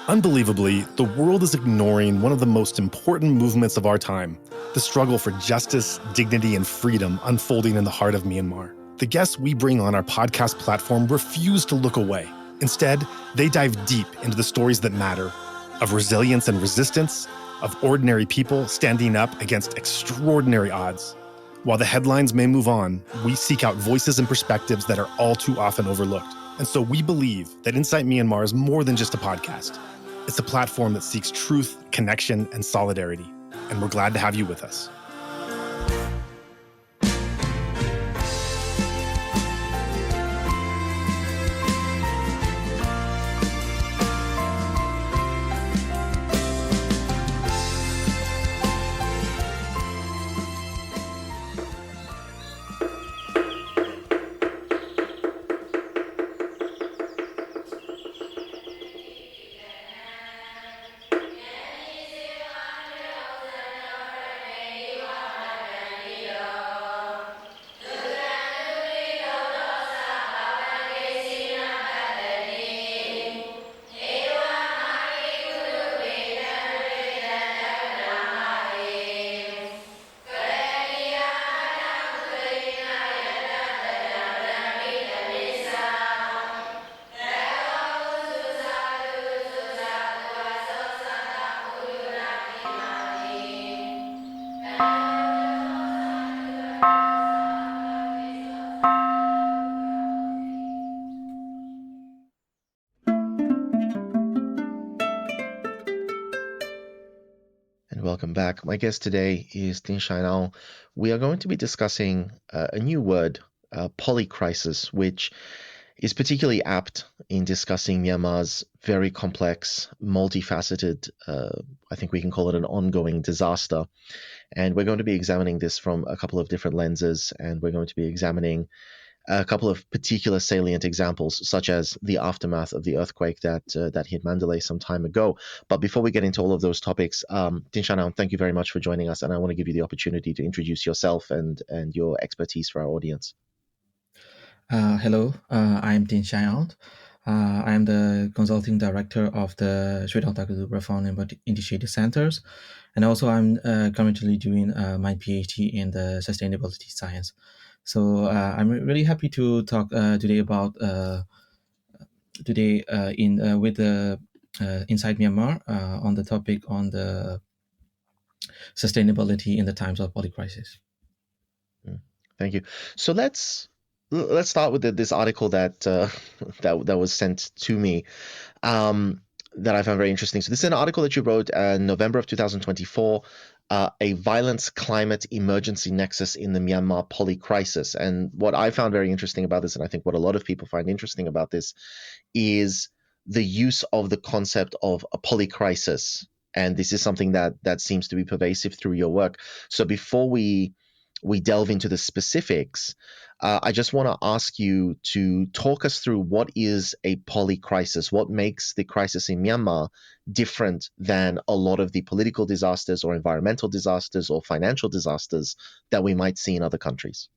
Unbelievably, the world is ignoring one of the most important movements of our time, the struggle for justice, dignity, and freedom unfolding in the heart of Myanmar. The guests we bring on our podcast platform refuse to look away. Instead, they dive deep into the stories that matter, of resilience and resistance, of ordinary people standing up against extraordinary odds. While the headlines may move on, we seek out voices and perspectives that are all too often overlooked. And so we believe that Insight Myanmar is more than just a podcast. It's a platform that seeks truth, connection, and solidarity. And we're glad to have you with us. Welcome back. My guest today is Tin Shine Aung. We are going to be discussing a new word, polycrisis, which is particularly apt in discussing Myanmar's very complex, multifaceted, I think we can call it an ongoing disaster. And we're going to be examining this from a couple of different lenses, and we're going to be examining a couple of particular salient examples, such as the aftermath of the earthquake that hit Mandalay some time ago. But before we get into all of those topics, Tin Shine Aung, thank you very much for joining us, and I want to give you the opportunity to introduce yourself and your expertise for our audience. Hello, I'm Tin Shine Aung. I am the consulting director of the Sri Lanka Reform and Initiative Centers, and also I'm currently doing my PhD in the sustainability science. So I'm really happy to talk today about with the Inside Myanmar on the topic on the sustainability in the times of polycrisis. Thank you. So let's start with this article that that was sent to me that I found very interesting. So this is an article that you wrote in November of 2024. A violence climate emergency nexus in the Myanmar polycrisis. And what I found very interesting about this, and I think what a lot of people find interesting about this, is the use of the concept of a polycrisis. And this is something that seems to be pervasive through your work. So before we delve into the specifics, I just want to ask you to talk us through what is a polycrisis, what makes the crisis in Myanmar different than a lot of the political disasters or environmental disasters or financial disasters that we might see in other countries.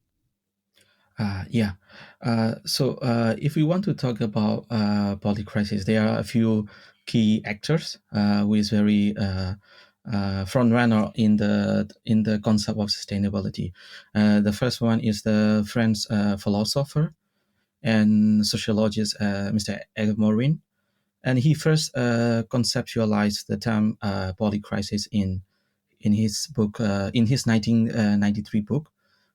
So if we want to talk about polycrisis, there are a few key actors who is very front runner in the concept of sustainability. The first one is the French philosopher and sociologist Mr. Morin, and he first conceptualized the term polycrisis in his book in his 1993 book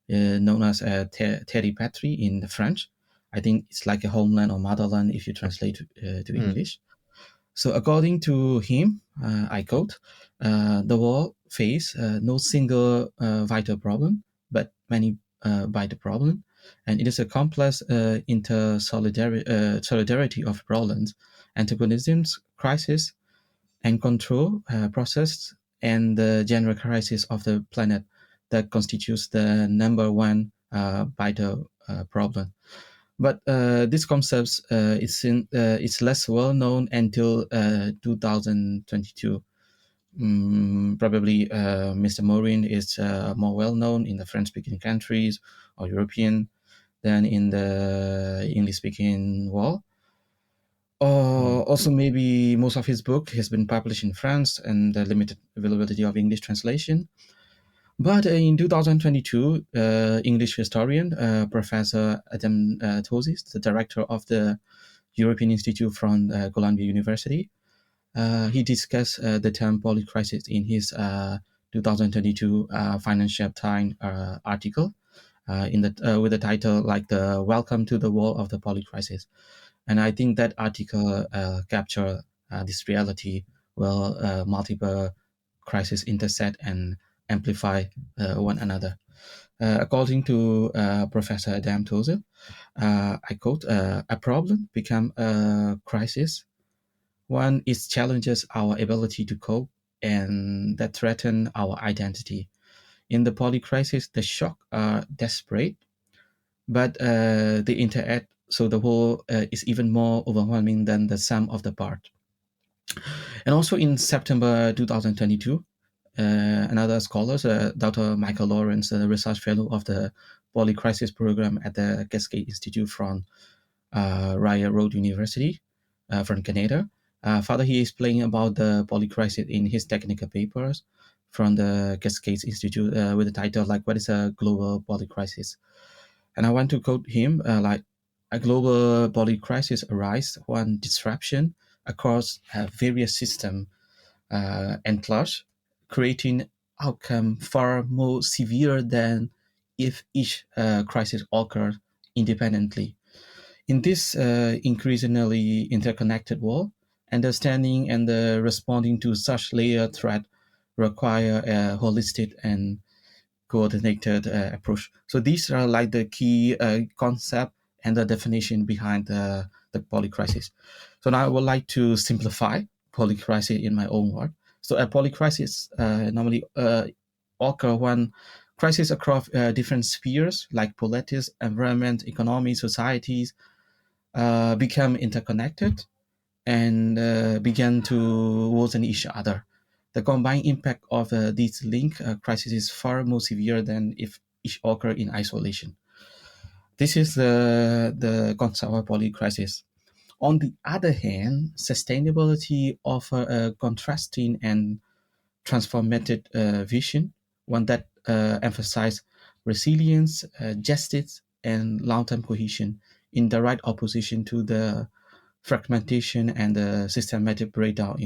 known as Terre Patrie in French. I think it's like a homeland or motherland if you translate to English. So according to him, I quote, the world face no single vital problem, but many vital problems. And it is a complex solidarity of problems, antagonisms, crisis, and control process, and the general crisis of the planet that constitutes the number one vital problem. But this concept it's less well known until 2022. Probably Mr. Morin is more well known in the French-speaking countries or European than in the English-speaking world. Also, maybe most of his book has been published in France and the limited availability of English translation. But in 2022, English historian Professor Adam Tozis, the director of the European Institute from Columbia University, he discussed the term polycrisis in his 2022 Financial Times article with the title like the Welcome to the World of the Polycrisis. And I think that article capture this reality where multiple crises intersect and amplify one another. According to Professor Adam Tozer, I quote, a problem become a crisis when it challenges our ability to cope and that threaten our identity. In the polycrisis, the shock are desperate, but they interact, so the whole is even more overwhelming than the sum of the part. And also in September 2022, another scholar, Dr. Michael Lawrence, a research fellow of the Polycrisis program at the Cascade Institute from Raya Road University from Canada. Further, he is explaining about the polycrisis in his technical papers from the Cascades Institute with the title like "What is a global polycrisis?" And I want to quote him like a global polycrisis arises when disruption across various systems and clash, creating outcome far more severe than if each crisis occurred independently. In this increasingly interconnected world, understanding and responding to such layered threat require a holistic and coordinated approach. So these are like the key concept and the definition behind the polycrisis. So now I would like to simplify polycrisis in my own word. So a polycrisis normally occur when crises across different spheres like politics, environment, economy, societies become interconnected and began to worsen each other. The combined impact of these linked crises is far more severe than if each occur in isolation. This is the concept of polycrisis. On the other hand, sustainability offer a contrasting and transformative vision, one that emphasizes resilience, justice, and long-term cohesion in direct opposition to the fragmentation and the systematic breakdown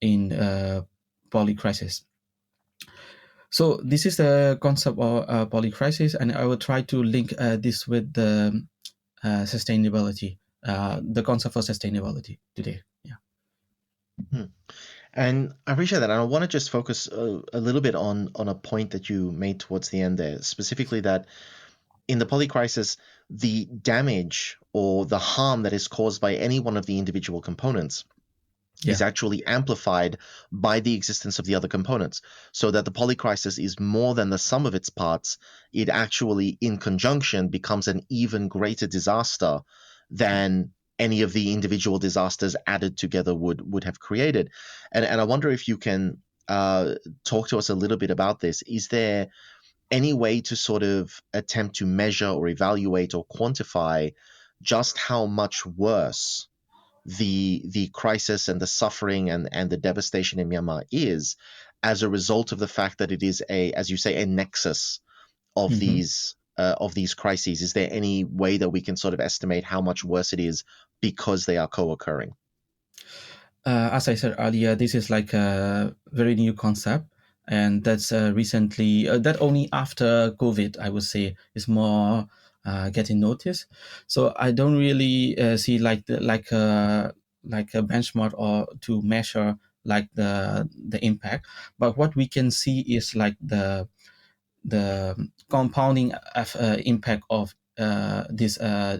in polycrisis. So this is the concept of polycrisis, and I will try to link this with the sustainability, the concept for sustainability today. Yeah. And I appreciate that. And I want to just focus a little bit on a point that you made towards the end there, specifically that in the polycrisis, the damage or the harm that is caused by any one of the individual components is actually amplified by the existence of the other components, so that the polycrisis is more than the sum of its parts. It actually, in conjunction, becomes an even greater disaster than any of the individual disasters added together would have created. And I wonder if you can talk to us a little bit about this. Is there any way to sort of attempt to measure or evaluate or quantify just how much worse the crisis and the suffering and the devastation in Myanmar is as a result of the fact that it is a, as you say, a nexus of these crises? Is there any way that we can sort of estimate how much worse it is because they are co-occurring? As I said earlier, this is like a very new concept, and that's recently that only after COVID, I would say, is more getting noticed. So I don't really see like a benchmark or to measure like the impact, but what we can see is like the compounding impact of these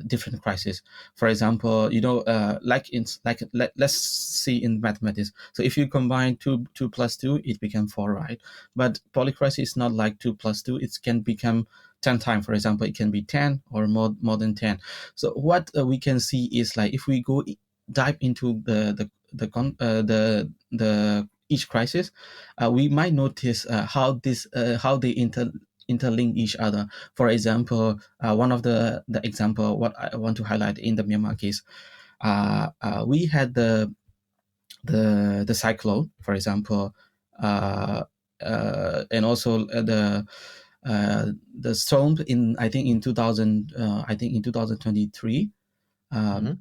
different crises. For example, let's see in mathematics. So if you combine two plus two, it becomes four, right? But polycrisis is not like two plus two; it can become 10 times. For example, it can be 10 or more than 10. So what we can see is like if we go dive into the each crisis, we might notice how they interlink each other. For example, one of the example what I want to highlight in the Myanmar case, we had the cyclone, for example, and also the storm in I think in 2023. Mm-hmm.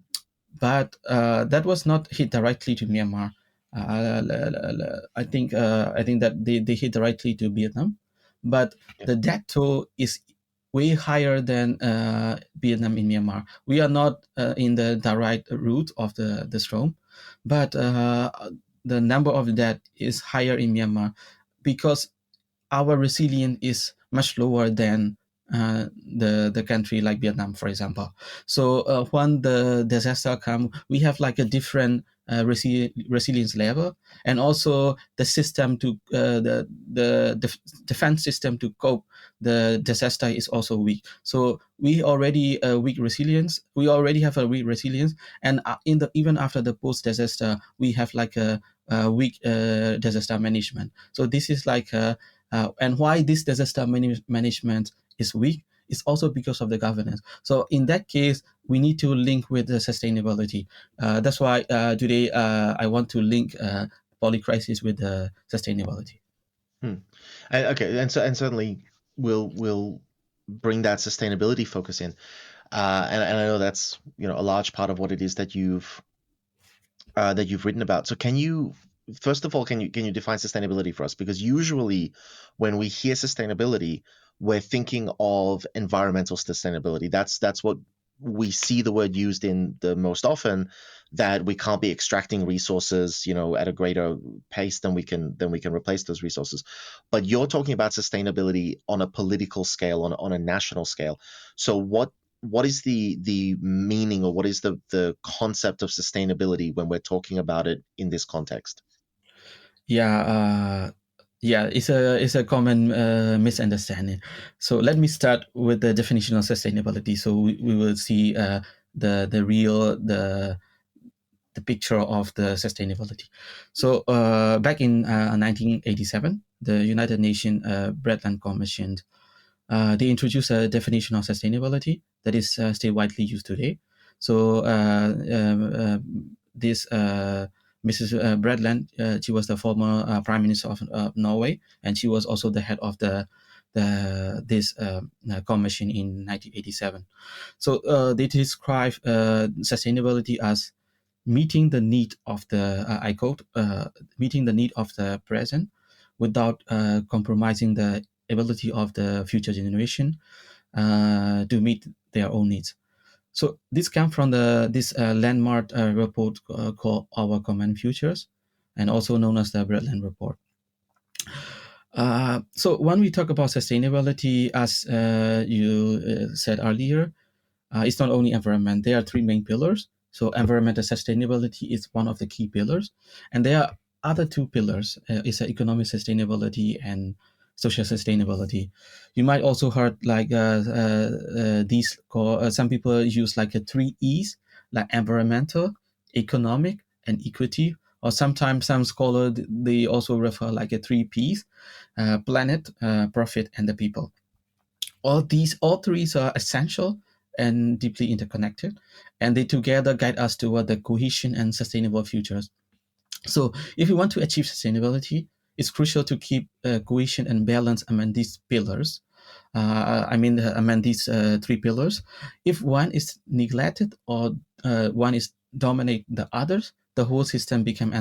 But that was not hit directly to Myanmar. I think that they hit directly to Vietnam, but Yeah. the death toll is way higher than Vietnam in Myanmar. We are not in the direct route of the storm, but the number of death is higher in Myanmar because our resilience is much lower than the country like Vietnam, for example. So when the disaster come, we have like a different resilience level, and also the system to defense system to cope the disaster is also weak. So we already weak resilience. We already have a weak resilience, and in the even after the post disaster, we have like a weak disaster management. So this is like and why this disaster management is weak is also because of the governance. So in that case, we need to link with the sustainability. That's why today I want to link polycrisis with the sustainability. Okay, and certainly we'll bring that sustainability focus in, and I know that's a large part of what it is that you've written about. So can you, first of all, can you define sustainability for us? Because usually when we hear sustainability, we're thinking of environmental sustainability. That's what we see the word used in the most often, that we can't be extracting resources, at a greater pace than we can replace those resources. But you're talking about sustainability on a political scale, on a national scale. So what is the meaning, or what is the concept of sustainability when we're talking about it in this context? Yeah, it's a common misunderstanding. So let me start with the definition of sustainability. So we will see the real the picture of the sustainability. So back in 1987, the United Nations Brundtland Commission they introduced a definition of sustainability that is still widely used today. So this Mrs. Brundtland, she was the former Prime Minister of Norway, and she was also the head of this commission in 1987. So they describe sustainability as meeting the need of the I quote meeting the need of the present without compromising the ability of the future generation to meet their own needs. So this comes from this landmark report called Our Common Futures, and also known as the Brundtland Report. So when we talk about sustainability, as you said earlier, it's not only environment. There are three main pillars. So environmental sustainability is one of the key pillars, and there are other two pillars. It's economic sustainability and social sustainability. You might also heard like these call, some people use like a three E's, like environmental, economic, and equity. Or sometimes some scholars they also refer like a three P's, planet, profit, and the people. All three are essential and deeply interconnected, and they together guide us toward the cohesion and sustainable futures. So if we want to achieve sustainability, it's crucial to keep cohesion and balance among these pillars. Among these three pillars. If one is neglected or one is dominate the others, the whole system become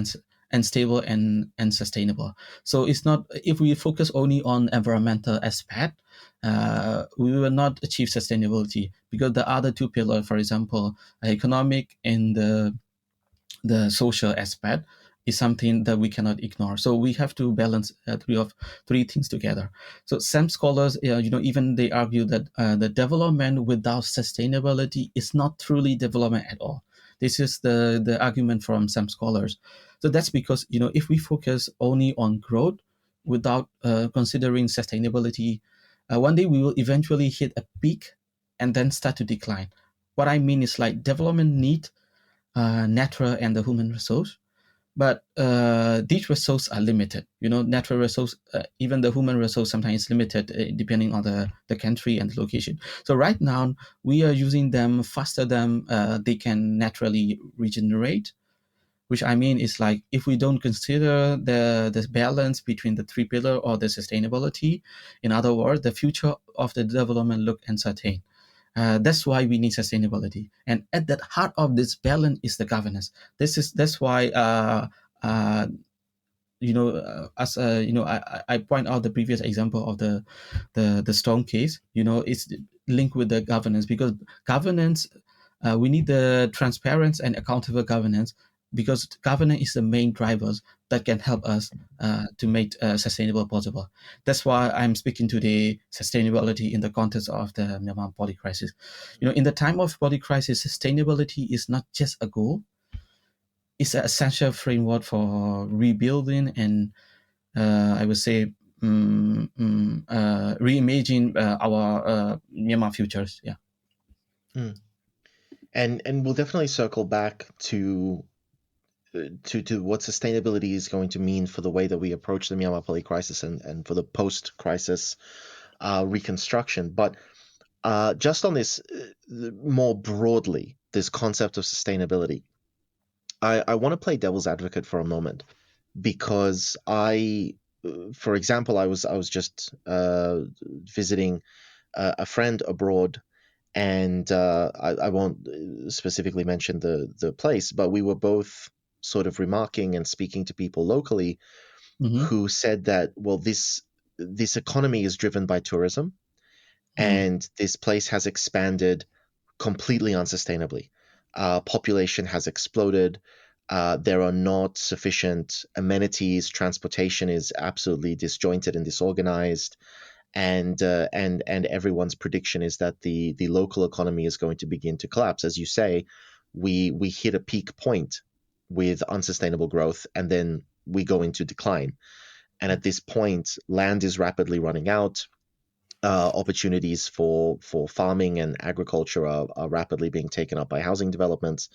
unstable and unsustainable. So it's not, if we focus only on environmental aspect, we will not achieve sustainability, because the other two pillars, for example, economic and the social aspect, is something that we cannot ignore. So we have to balance three things together. So some scholars, even they argue that the development without sustainability is not truly development at all. This is the argument from some scholars. So that's because if we focus only on growth without considering sustainability, one day we will eventually hit a peak and then start to decline. What I mean is like development need natural and the human resource, But these resources are limited. Natural resource, even the human resource, sometimes is limited depending on the country and the location. So right now we are using them faster than they can naturally regenerate. Which I mean is like, if we don't consider the balance between the three pillar or the sustainability, in other words, the future of the development look uncertain. That's why we need sustainability, and at the heart of this balance is the governance. That's why as I point out the previous example of the Stone case. It's linked with the governance, because governance, we need the transparent and accountable governance, because governance is the main drivers that can help us to make sustainable possible. That's why I'm speaking today sustainability in the context of the Myanmar polycrisis. In the time of polycrisis, sustainability is not just a goal; it's an essential framework for rebuilding and I would say reimagine our Myanmar futures. Yeah. Mm. And we'll definitely circle back to what sustainability is going to mean for the way that we approach the Myanmar polycrisis and for the post-crisis reconstruction. But just on this more broadly, this concept of sustainability, I want to play devil's advocate for a moment, because for example, I was just visiting a friend abroad, and I won't specifically mention the place, but we were both sort of remarking and speaking to people locally Mm-hmm. who said that, well, this economy is driven by tourism, and this place has expanded completely unsustainably. Population has exploded. There are not sufficient amenities. Transportation is absolutely disjointed and disorganized, and everyone's prediction is that the local economy is going to begin to collapse. As you say, we hit a peak point with unsustainable growth, and then we go into decline. And at this point, land is rapidly running out. Opportunities for farming and agriculture are rapidly being taken up by housing developments,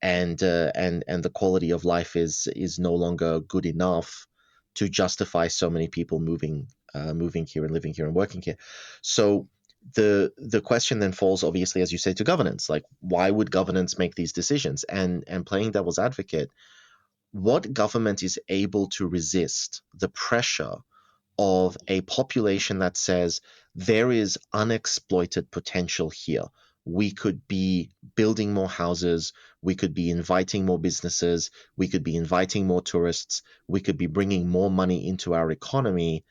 and the quality of life is no longer good enough to justify so many people moving here and living here and working here. So the question then falls, obviously, as you say, to governance. Like, why would governance make these decisions? And playing devil's advocate, what government is able to resist the pressure of a population that says there is unexploited potential here? We could be building more houses, we could be inviting more businesses, we could be inviting more tourists, we could be bringing more money into our economy.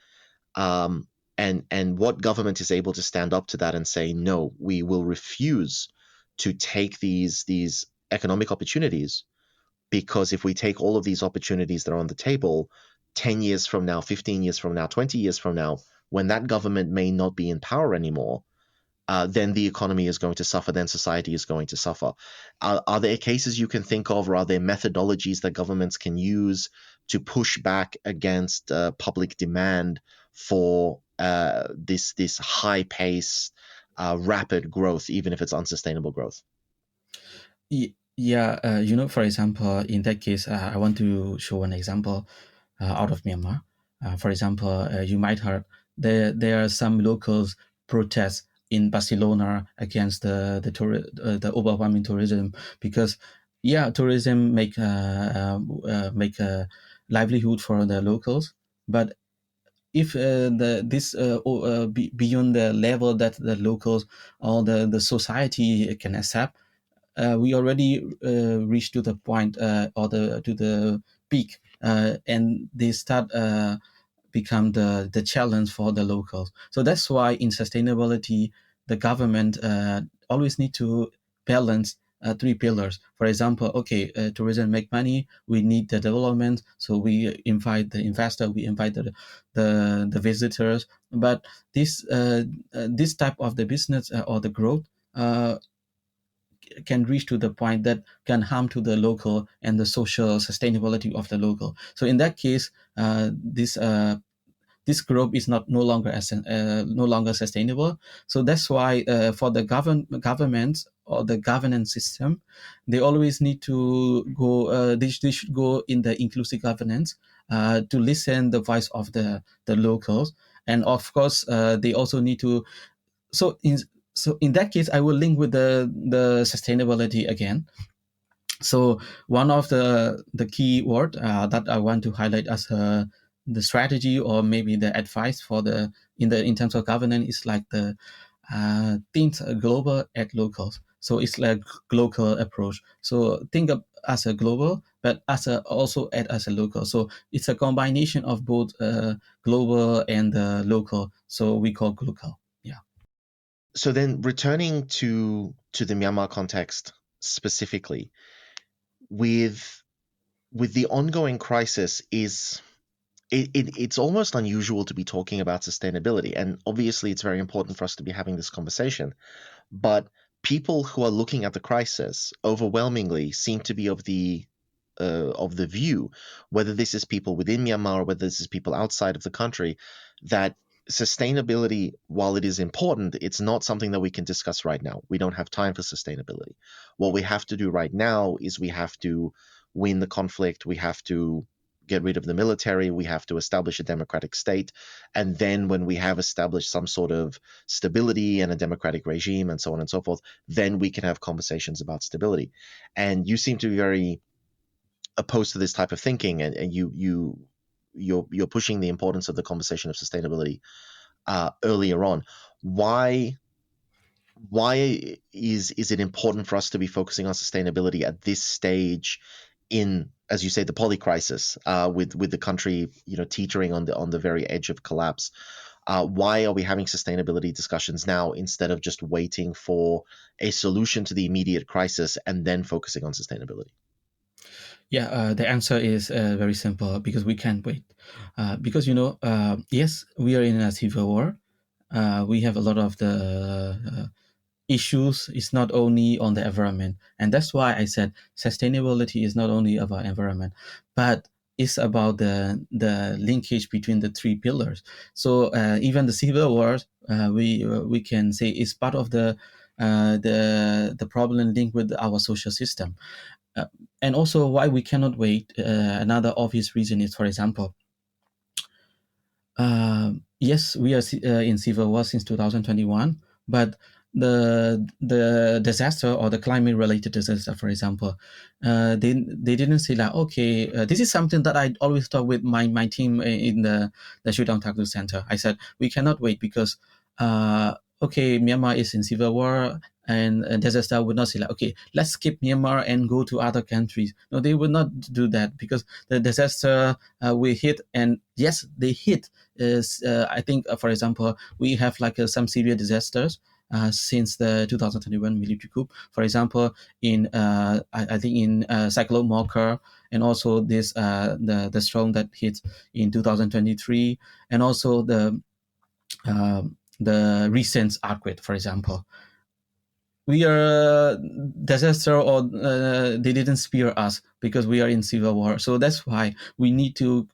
And what government is able to stand up to that and say, no, we will refuse to take these economic opportunities, because if we take all of these opportunities that are on the table, 10 years from now, 15 years from now, 20 years from now, when that government may not be in power anymore, then the economy is going to suffer, then society is going to suffer. Are there cases you can think of, or are there methodologies that governments can use to push back against public demand for this high pace, rapid growth, even if it's unsustainable growth? Yeah, for example, in that case, I want to show an example out of Myanmar. For example, you might heard there are some locals protests in Barcelona against the overwhelming tourism, because tourism make a livelihood for the locals, but if beyond the level that the locals or the society can accept, we already reached to the point or to the peak, and they start become the challenge for the locals. So that's why in sustainability, the government always need to balance three pillars. For example, okay, tourism make money, we need the development, so we invite the investor, we invite the visitors. But this type of the business or the growth can reach to the point that can harm to the local and the social sustainability of the local. So in that case, this this growth is no longer sustainable. So that's why for the government or the governance system, they always need to go. They should go in the inclusive governance to listen the voice of the locals, and of course they also need to. So in that case, I will link with the sustainability again. So one of the key word that I want to highlight as the strategy or maybe the advice for in terms of governance is like the think global at local. So it's like local approach. So think of as a global, but also as a local. So it's a combination of both global and local. So we call local. Yeah. So then returning to the Myanmar context specifically, with the ongoing crisis, it's almost unusual to be talking about sustainability, and obviously it's very important for us to be having this conversation. But people who are looking at the crisis overwhelmingly seem to be of the view, whether this is people within Myanmar or whether this is people outside of the country, that sustainability, while it is important, it's not something that we can discuss right now. We don't have time for sustainability. What we have to do right now is we have to win the conflict, we have to get rid of the military, we have to establish a democratic state, and then when we have established some sort of stability and a democratic regime and so on and so forth, then we can have conversations about stability. And you seem to be very opposed to this type of thinking, and you're pushing the importance of the conversation of sustainability earlier on. Why is it important for us to be focusing on sustainability at this stage in, as you say, the polycrisis, with the country teetering on the very edge of collapse? Why are we having sustainability discussions now instead of just waiting for a solution to the immediate crisis and then focusing on sustainability? Yeah, the answer is very simple, because we can't wait. Because yes, we are in a civil war. We have a lot of the issues. It's not only on the environment, and that's why I said sustainability is not only about environment, but it's about the linkage between the three pillars. So even the civil war, we can say is part of the problem linked with our social system. Uh, and also why we cannot wait. Another obvious reason is, for example, yes, we are in civil war since 2021, but the disaster or the climate related disaster, for example, they didn't say like, okay, this is something that I always talk with my team in the Shudang Takdu Center. I said we cannot wait because okay, Myanmar is in civil war, and disaster would not say like, okay, let's skip Myanmar and go to other countries. No, they would not do that, because the disaster will hit, and yes, they hit. Is I think, for example, we have like some severe disasters since the 2021 military coup. For example, in I think in Cyclone Mocha, and also this the storm that hit in 2023, and also the recent earthquake, for example. We are disaster, or they didn't spare us because we are in civil war. So that's why we need to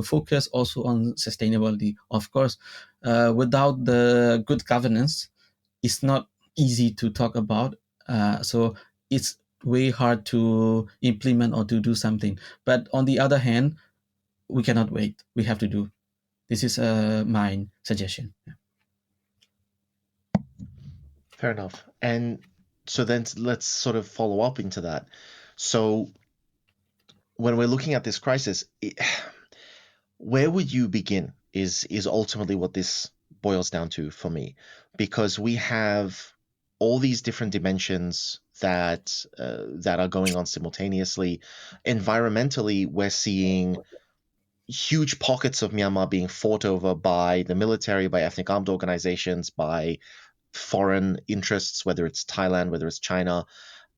focus also on sustainability. Of course, without the good governance, it's not easy to talk about. So it's way hard to implement or to do something. But on the other hand, we cannot wait. We have to do. This is my suggestion. Yeah. Fair enough. And so then let's sort of follow up into that. So when we're looking at this crisis, where would you begin is ultimately what this boils down to for me, because we have all these different dimensions that are going on simultaneously. Environmentally, we're seeing huge pockets of Myanmar being fought over by the military, by ethnic armed organizations, by foreign interests, whether it's Thailand, whether it's China,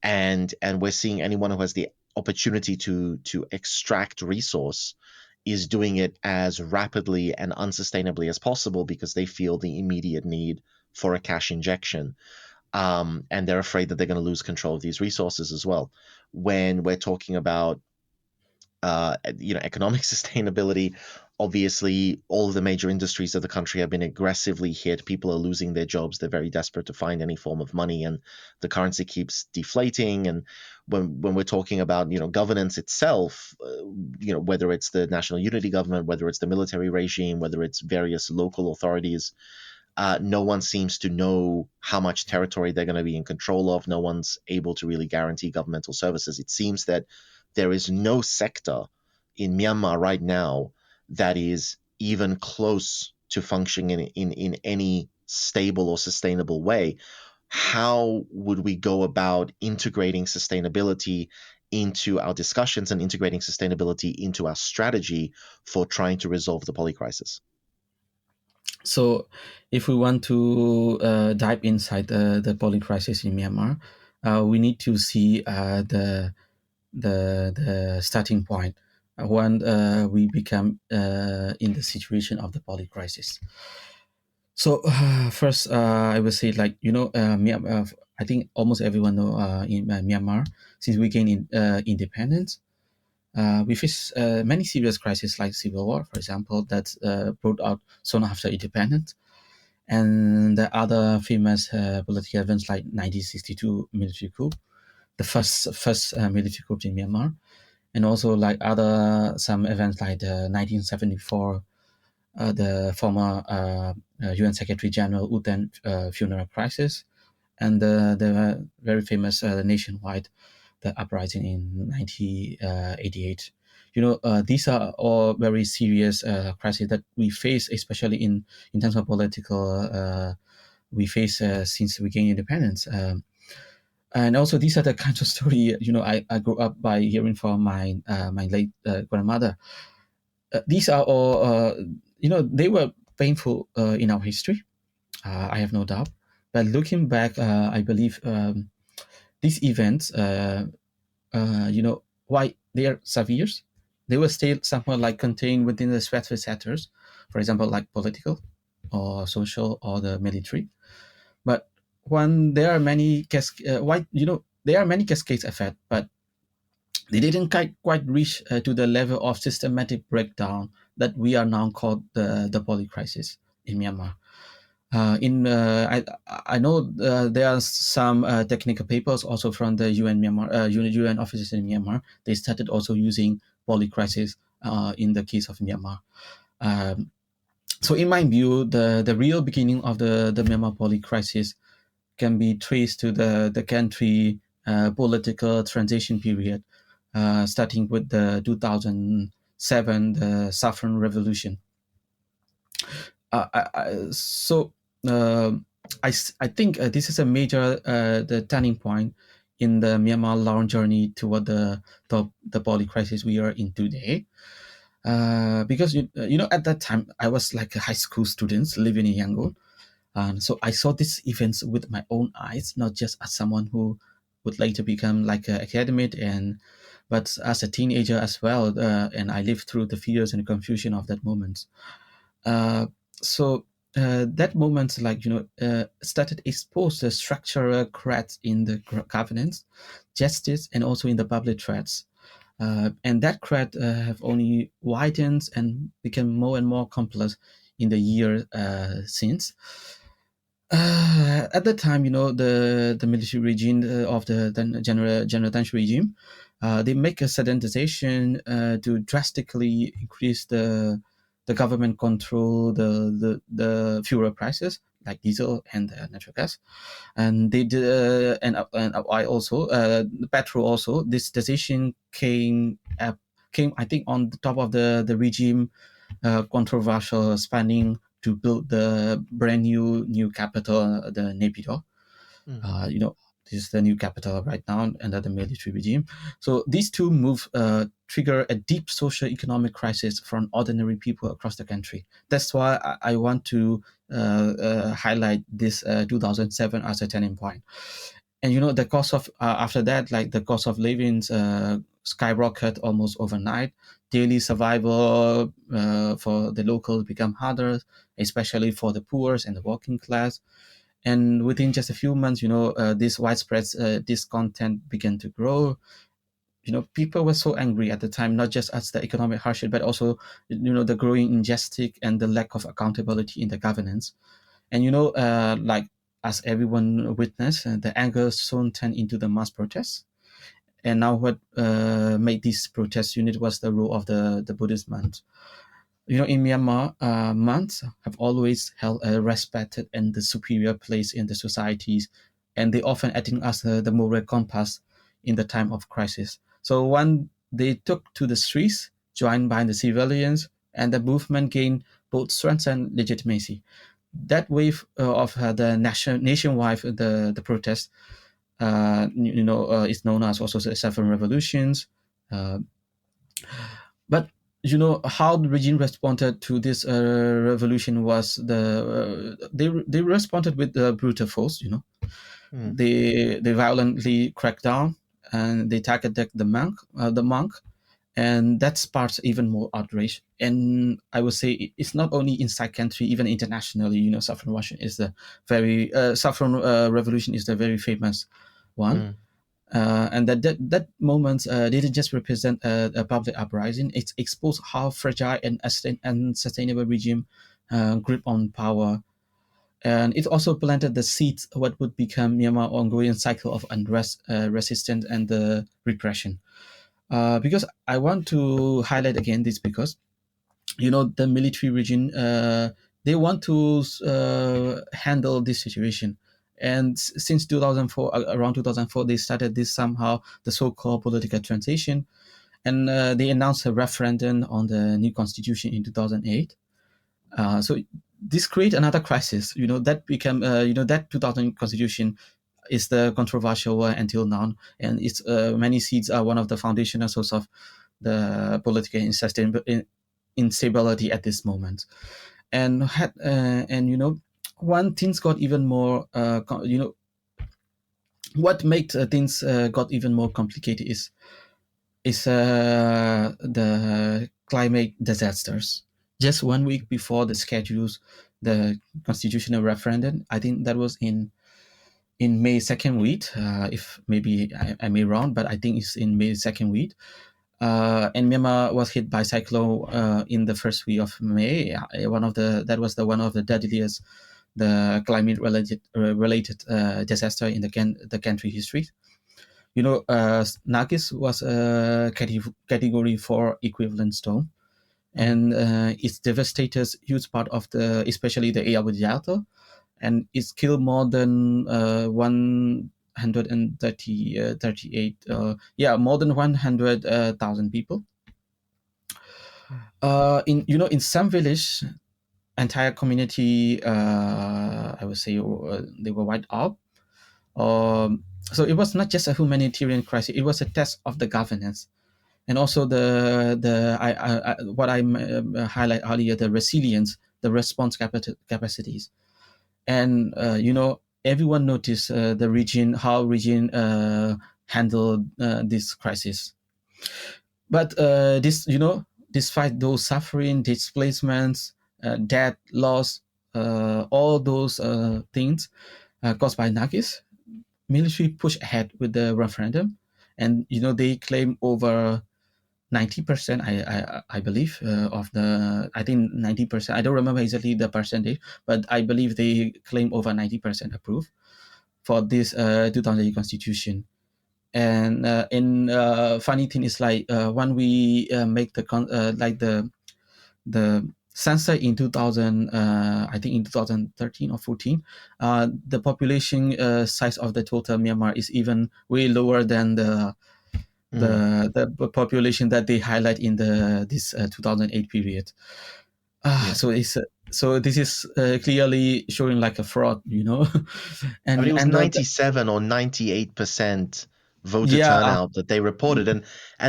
and we're seeing anyone who has the opportunity to extract resource is doing it as rapidly and unsustainably as possible because they feel the immediate need for a cash injection. And they're afraid that they're going to lose control of these resources as well. When we're talking about economic sustainability, Obviously, all of the major industries of the country have been aggressively hit. People are losing their jobs. They're very desperate to find any form of money, and the currency keeps deflating. And when we're talking about governance itself, whether it's the national unity government, whether it's the military regime, whether it's various local authorities, no one seems to know how much territory they're going to be in control of. No one's able to really guarantee governmental services. It seems that there is no sector in Myanmar right now that is even close to functioning in any stable or sustainable way. How would we go about integrating sustainability into our discussions and integrating sustainability into our strategy for trying to resolve the polycrisis? So, if we want to dive inside the polycrisis in Myanmar, we need to see the starting point when we become in the situation of the polycrisis. So first, I would say Myanmar. I think almost everyone know in Myanmar, since we gained independence, we face many serious crises like civil war, for example, that brought out soon after independence, and the other famous political events like 1962 military coup, the first military coup in Myanmar, and also like some events like the 1974, the former UN Secretary General U Thant funeral crisis, and the very famous nationwide the uprising in 1988. These are all very serious crises that we face, especially in terms of political. We face since we gained independence. And also, these are the kinds of story I grew up by hearing from my late grandmother. These are all they were painful in our history. I have no doubt. But looking back, I believe these events, why they are severe, they were still somehow like contained within the specific sectors, for example, like political or social or the military. But when there are many there are many cascades effect, but they didn't quite reach to the level of systematic breakdown that we are now called the polycrisis in Myanmar. I know there are some technical papers also from the UN Myanmar UN offices in Myanmar. They started also using polycrisis in the case of Myanmar. Um, so in my view, the real beginning of the Myanmar polycrisis can be traced to the country political transition period, starting with the 2007 the Saffron revolution. So I think this is a major the turning point in the Myanmar long journey toward the polycrisis we are in today. Because at that time I was like a high school student living in Yangon, and so I saw these events with my own eyes, not just as someone who would later become like an academic, but as a teenager as well. And I lived through the fears and confusion of that moment. Uh, so that moment, started expose the structural cracks in the governance, justice, and also in the public threats. And that crack have only widened and become more and more complex in the year since. At the time, the military regime of the then General Tanch regime, they make a sudden decision to drastically increase the government control the fuel prices like diesel and natural gas, and they did and I also the petrol also. This decision came I think on the top of the regime controversial spending to build the brand new capital, the Naypyidaw. Mm. This is the new capital right now under the military regime. So these two moves trigger a deep socio-economic crisis for ordinary people across the country. That's why I want to highlight this 2007 as a turning point. And the cost of after that, like the cost of living skyrocket almost overnight. Daily survival for the locals become harder, especially for the poor and the working class. And within just a few months, this widespread discontent began to grow. people were so angry at the time, not just at the economic hardship, but also, the growing injustice and the lack of accountability in the governance. And, like as everyone witnessed, the anger soon turned into the mass protests. And now what made this protest unit was the role of the Buddhist monks. In Myanmar, monks have always held a respected and the superior place in the societies, and they often acting as the moral compass in the time of crisis. So when they took to the streets, joined by the civilians, and the movement gained both strength and legitimacy. That wave of the nationwide the protest, is known as also the Saffron revolutions. Uh, but how the regime responded to this revolution was they responded with brutal force. They violently cracked down and they targeted the monk, and that sparks even more outrage. And I would say it's not only inside country, even internationally. Saffron Revolution is the very Saffron revolution is the very famous one. And that moment didn't just represent a public uprising. It exposed how fragile and unsustainable regime grip on power, and it also planted the seeds of what would become Myanmar ongoing cycle of unrest, resistance, and the repression. Because I want to highlight again this because the military regime they want to handle this situation. And since 2004, around 2004, they started this somehow the so-called political transition, and they announced a referendum on the new constitution in 2008. So this created another crisis. That became that 2000 constitution is the controversial one until now, and its many seats are one of the foundational source of the political instability at this moment. And when things got even more, what made things got even more complicated is the climate disasters. Just 1 week before the constitutional referendum, I think that was in May second week. If maybe I may wrong, but I think it's in May second week. And Myanmar was hit by cyclone in the first week of May. That was one of the deadliest the climate related disaster in the country history. Nargis was a category 4 equivalent storm, and it devastated huge part of especially the area with Delta, and it's killed more than 138,000 people. In some village, entire community, I would say, they were wiped out. So it was not just a humanitarian crisis; it was a test of the governance, and also what I highlight earlier, the resilience, the response capacities. And everyone noticed how region handled this crisis. But despite those suffering, displacements, death, loss, all those things caused by Nargis, military pushed ahead with the referendum, and they claim over 90%, I believe, of the, I think 90%, I don't remember exactly the percentage, but I believe they claim over 90% approve for this 2008 constitution. And funny thing is, like, when we make the census in 2000, I think in 2013 or 14, the population size of the total Myanmar is even way lower than the population that they highlight in this 2008 period. So this is clearly showing like a fraud, And it was and 97 or 98% voter Yeah. turnout that they reported, and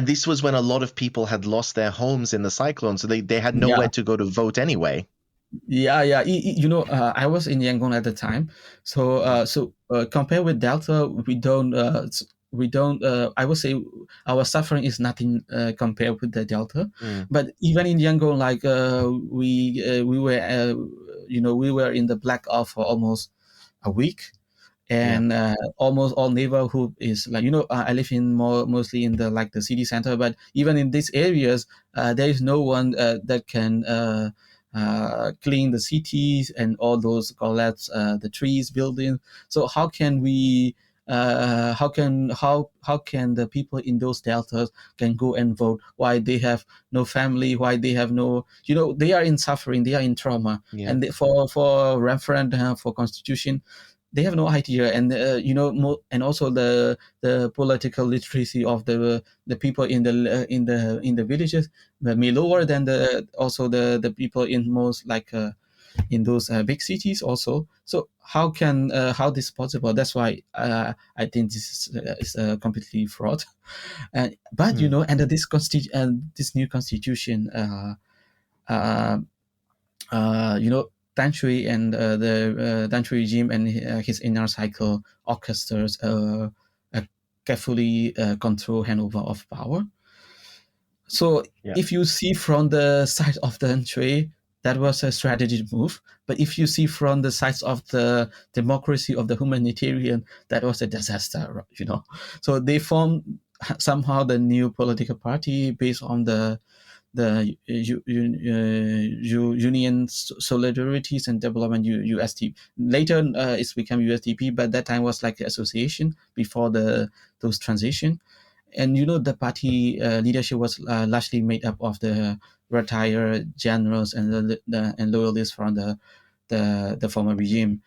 this was when a lot of people had lost their homes in the cyclone, so they had nowhere to go to vote anyway. Yeah. I was in Yangon at the time, so compared with Delta, we don't. I would say our suffering is nothing compared with the Delta. But even in Yangon, like we were in the blackout for almost a week, and almost all neighborhood is like, I live in mostly in the like the city center, but even in these areas there is no one that can clean the cities and all those collapse the trees buildings. So how can we how can the people in those deltas can go and vote? Why they have no family? Why they have no, they are in suffering, they are in trauma, and for referendum, for constitution, they have no idea. And and also the political literacy of the people in the villages may lower than the people in most like in those big cities also. So how this possible? That's why I think this is completely fraud. But under this new constitution, uh, Tan Shui and the Tan Shui regime and his inner cycle orchestras carefully control handover of power. So if you see from the side of the Tan, that was a strategic move. But if you see from the side of the democracy of the humanitarian, that was a disaster, So they formed somehow the new political party based on the Union Solidarities and Development, USDP. Later it's become USDP, but that time was like association before those transition. And the party leadership was largely made up of the retired generals and and loyalists from the former regime.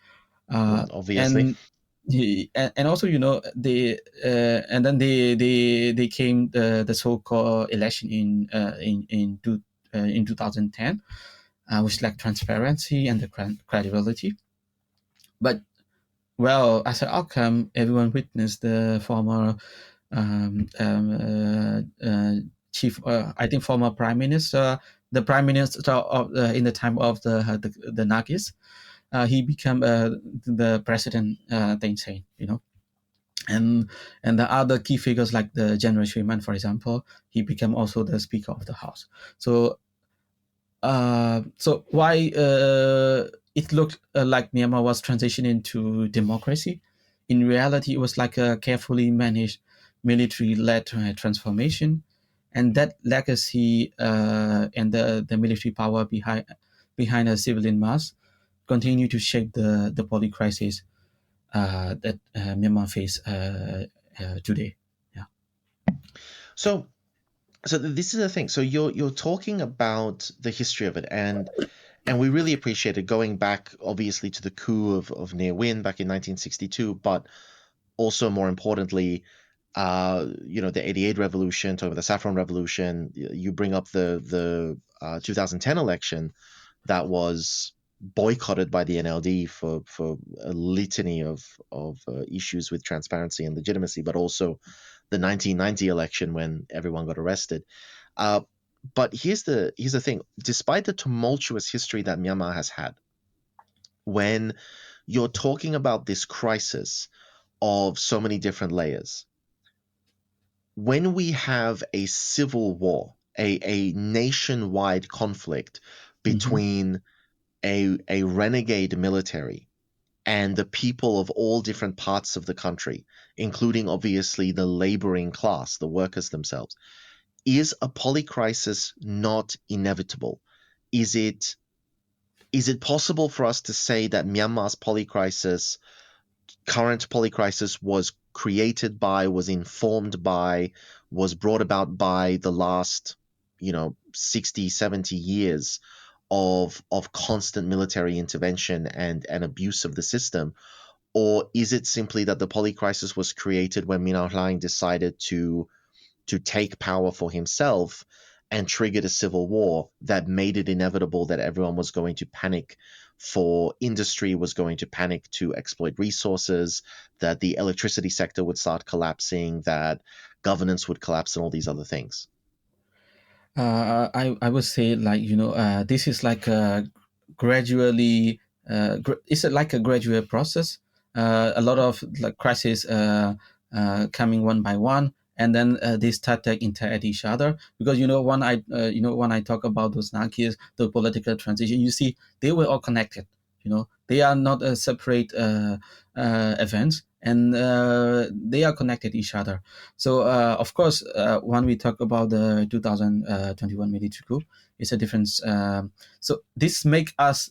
Obviously. And also they and then they came the so-called election in 2010, which lacked transparency and the credibility. But well, as an outcome, everyone witnessed the former chief, I think former prime minister, the prime minister of in the time of the Nargis. He became the president, Tin Shine, and the other key figures like the General Shuiman, for example, he became also the Speaker of the House. So why it looked like Myanmar was transitioning to democracy? In reality, it was like a carefully managed military-led transformation, and that legacy and the military power behind a civilian mass continue to shape the polycrisis that Myanmar face today. Yeah. So this is the thing. So you're talking about the history of it, and we really appreciate it, going back obviously to the coup of Ne Win back in 1962, but also more importantly, the 88 revolution, talking about the Saffron revolution. You bring up the 2010 election that was boycotted by the NLD for a litany of issues with transparency and legitimacy, but also the 1990 election when everyone got arrested. But here's the thing: despite the tumultuous history that Myanmar has had, when you're talking about this crisis of so many different layers, when we have a civil war, a nationwide conflict between a renegade military and the people of all different parts of the country, including obviously the laboring class, the workers themselves, is a polycrisis not inevitable? Is it possible for us to say that Myanmar's polycrisis, current polycrisis, was created by, was informed by, was brought about by the last 60, 70 years of constant military intervention and abuse of the system? Or is it simply that the polycrisis was created when Min Aung Hlaing decided to take power for himself and triggered a civil war that made it inevitable that everyone was going to panic, for industry was going to panic to exploit resources, that the electricity sector would start collapsing, that governance would collapse, and all these other things? I would say, like, this is like a gradually it's like a gradual process. A lot of like crises coming one by one, and then they start to interact each other. Because when I talk about those Nargis, the political transition, you see they were all connected. They are not a separate events, and they are connected each other. So of course, when we talk about the 2021 military coup, it's a difference. So this make us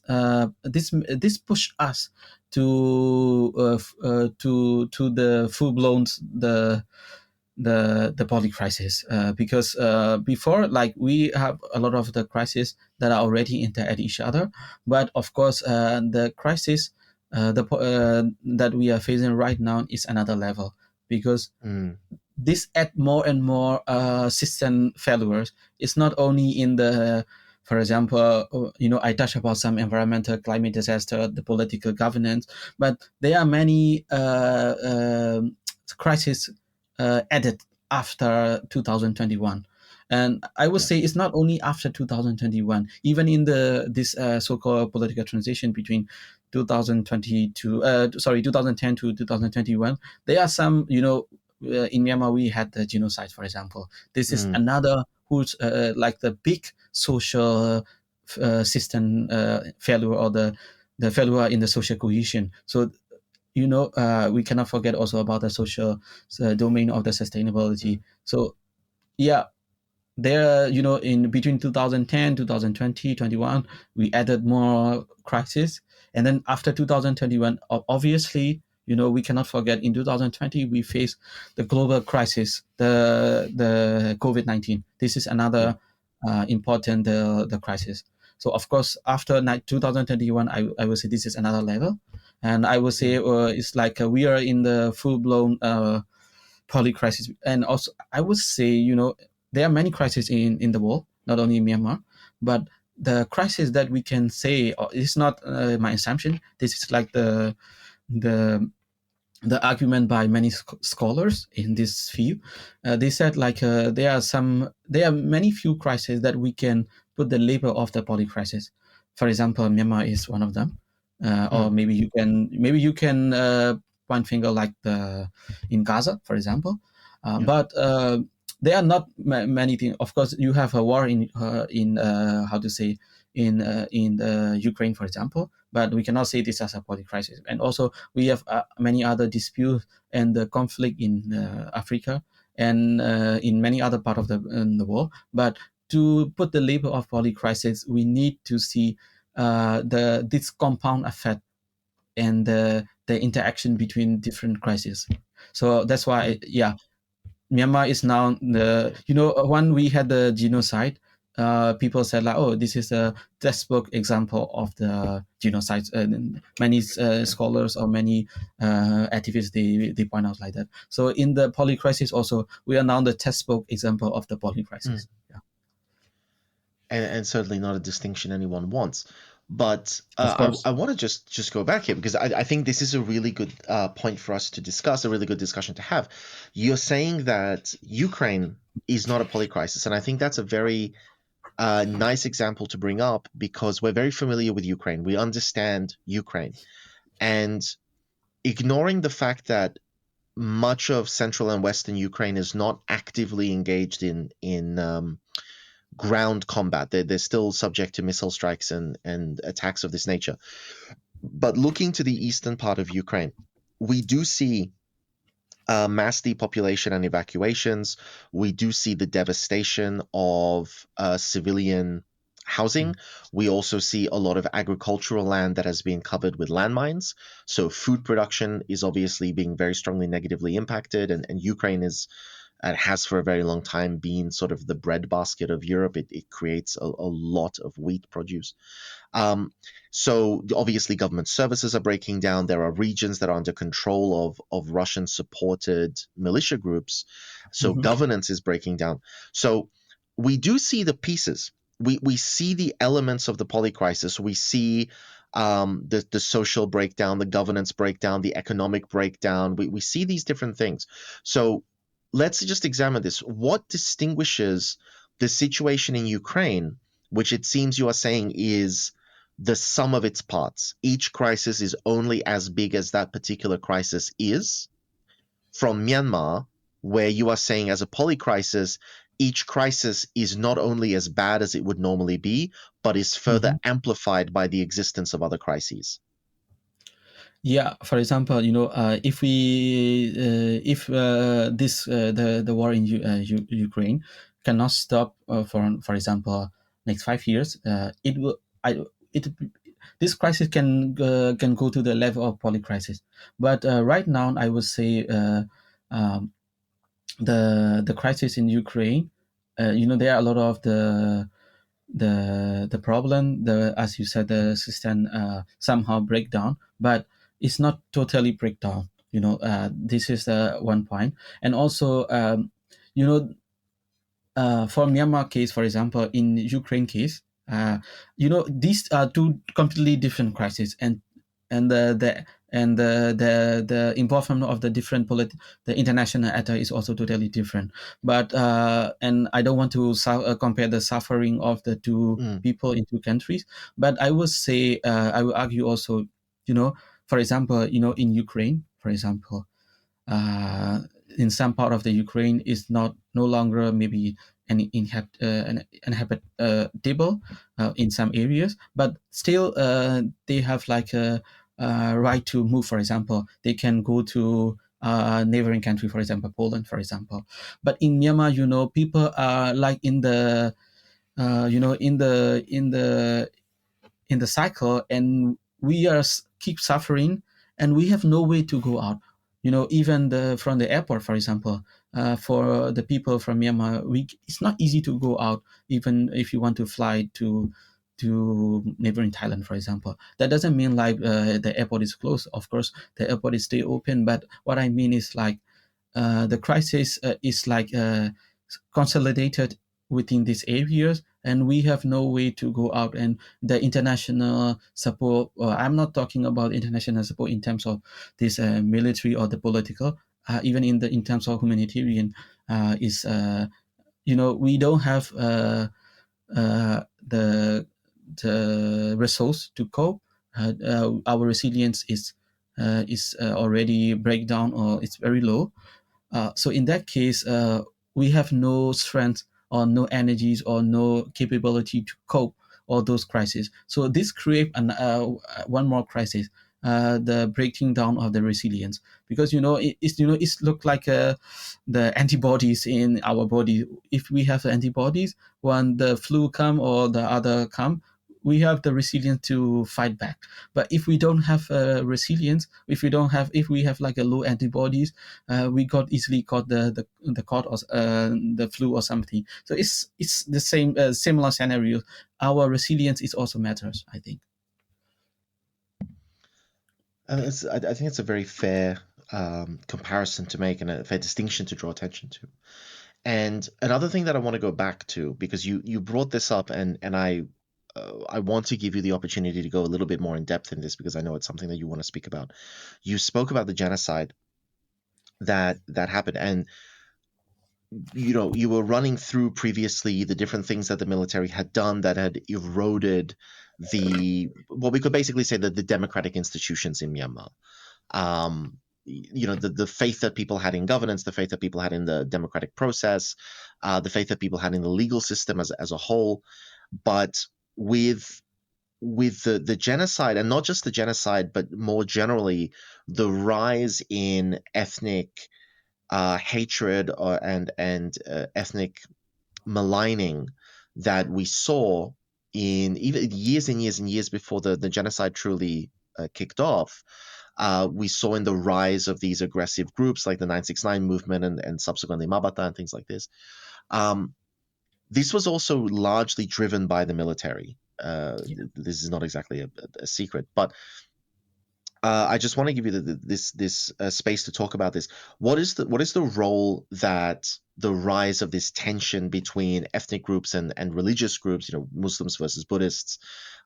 this push us to the full blown the polycrisis, because before, like, we have a lot of the crises that are already inter at each other, but of course the crisis that we are facing right now is another level, because this add more and more system failures. It's not only in the, for example, I touched about some environmental climate disaster, the political governance, but there are many crises added after 2021. And I would say it's not only after 2021, even in this so-called political transition between 2010 to 2021, there are some, in Myanmar we had the genocide, for example. This is another who's like the big social system failure, or the failure in the social cohesion. So we cannot forget also about the social domain of the sustainability. So yeah, there, in between 2010, 2020, 21, we added more crisis. And then after 2021, obviously, we cannot forget in 2020, we faced the global crisis, the COVID-19. This is another important the crisis. So of course, after 2021, I will say this is another level. And I will say it's like we are in the full-blown polycrisis. And also, I would say, there are many crises in the world, not only in Myanmar, but the crisis that we can say, or it's not my assumption, this is like the argument by many scholars in this field. They said like there are many few crises that we can put the label of the polycrisis. For example, Myanmar is one of them. Or maybe you can point finger like in Gaza, for example. But there are not many things. Of course, you have a war in how to say in Ukraine, for example. But we cannot say this as a polycrisis. And also, we have many other disputes and the conflict in Africa and in many other parts of the world. But to put the label of polycrisis, we need to see this compound effect and the interaction between different crises. So that's why, Myanmar is now when we had the genocide, people said like, oh, this is a textbook example of the genocide. And many scholars or many activists, they point out like that. So in the polycrisis also, we are now the textbook example of the polycrisis. And certainly not a distinction anyone wants. But Of course. I want to just go back here, because I think this is a really good point for us to discuss, a really good discussion to have. You're saying that Ukraine is not a polycrisis, and I think that's a very nice example to bring up, because we're very familiar with Ukraine. We understand Ukraine. And ignoring the fact that much of central and western Ukraine is not actively engaged in ground combat. They're still subject to missile strikes and attacks of this nature. But looking to the eastern part of Ukraine, we do see mass depopulation and evacuations. We do see the devastation of civilian housing. We also see a lot of agricultural land that has been covered with landmines. So food production is obviously being very strongly negatively impacted, and Ukraine is and has for a very long time been sort of the breadbasket of Europe. It creates a lot of wheat produce. So obviously government services are breaking down. There are regions that are under control of Russian-supported militia groups. So governance is breaking down. So we do see the pieces. We see the elements of the polycrisis. We see the social breakdown, the governance breakdown, the economic breakdown. We see these different things. So let's just examine this. What distinguishes the situation in Ukraine, which it seems you are saying is the sum of its parts? Each crisis is only as big as that particular crisis is, from Myanmar, where you are saying as a polycrisis, each crisis is not only as bad as it would normally be, but is further amplified by the existence of other crises. Yeah, for example, if we if this the war in Ukraine cannot stop for example next 5 years, it will it this crisis can go to the level of polycrisis. But right now, I would say um, the crisis in Ukraine, there are a lot of the problem, as you said, the system somehow break down, but it's not totally break down. This is one point. And also, you know for Myanmar case, for example, in Ukraine case, these are two completely different crises, and the involvement of the different the international actor is also totally different. But and I don't want to compare the suffering of the two people in two countries, but I would say I will argue also, for example, in Ukraine, for example, uh, in some part of the Ukraine is no longer maybe any inhabitable in some areas, but still they have like a right to move. For example, they can go to neighboring country, for example, Poland, for example. But in Myanmar, people are like in the in the cycle, and we are keep suffering, and we have no way to go out. Even from the airport, for example, for the people from Myanmar, it's not easy to go out, even if you want to fly to neighboring Thailand, for example. That doesn't mean like the airport is closed. Of course, the airport is still open, but what I mean is like the crisis is like consolidated within these areas, and we have no way to go out. And the international support, I'm not talking about international support in terms of this military or the political, even in terms of humanitarian, is we don't have the resource to cope. Our resilience is already breakdown, or it's very low. So in that case, we have no strength or no energies or no capability to cope all those crises. So this create one more crisis, the breaking down of the resilience, because it's look like the antibodies in our body. If we have antibodies, when the flu come or the other come, we have the resilience to fight back. But if we don't have resilience, if we have like a low antibodies, we got easily caught the caught or the flu or something. So it's the same similar scenario. Our resilience is also matters, I think. I think it's a very fair comparison to make and a fair distinction to draw attention to. And another thing that I want to go back to, because you brought this up, and I want to give you the opportunity to go a little bit more in depth in this, because I know it's something that you want to speak about. You spoke about the genocide that happened, and you were running through previously the different things that the military had done that had eroded what we could basically say that the democratic institutions in Myanmar. The faith that people had in governance, the faith that people had in the democratic process, the faith that people had in the legal system as a whole. But with the genocide, and not just the genocide, but more generally the rise in ethnic hatred and ethnic maligning that we saw in even years and years and years before the genocide truly kicked off. We saw in the rise of these aggressive groups like the 969 movement and subsequently Mabata and things like this. This was also largely driven by the military. This is not exactly a secret, but I just want to give you this space to talk about this. What is the role that the rise of this tension between ethnic groups and religious groups, Muslims versus Buddhists,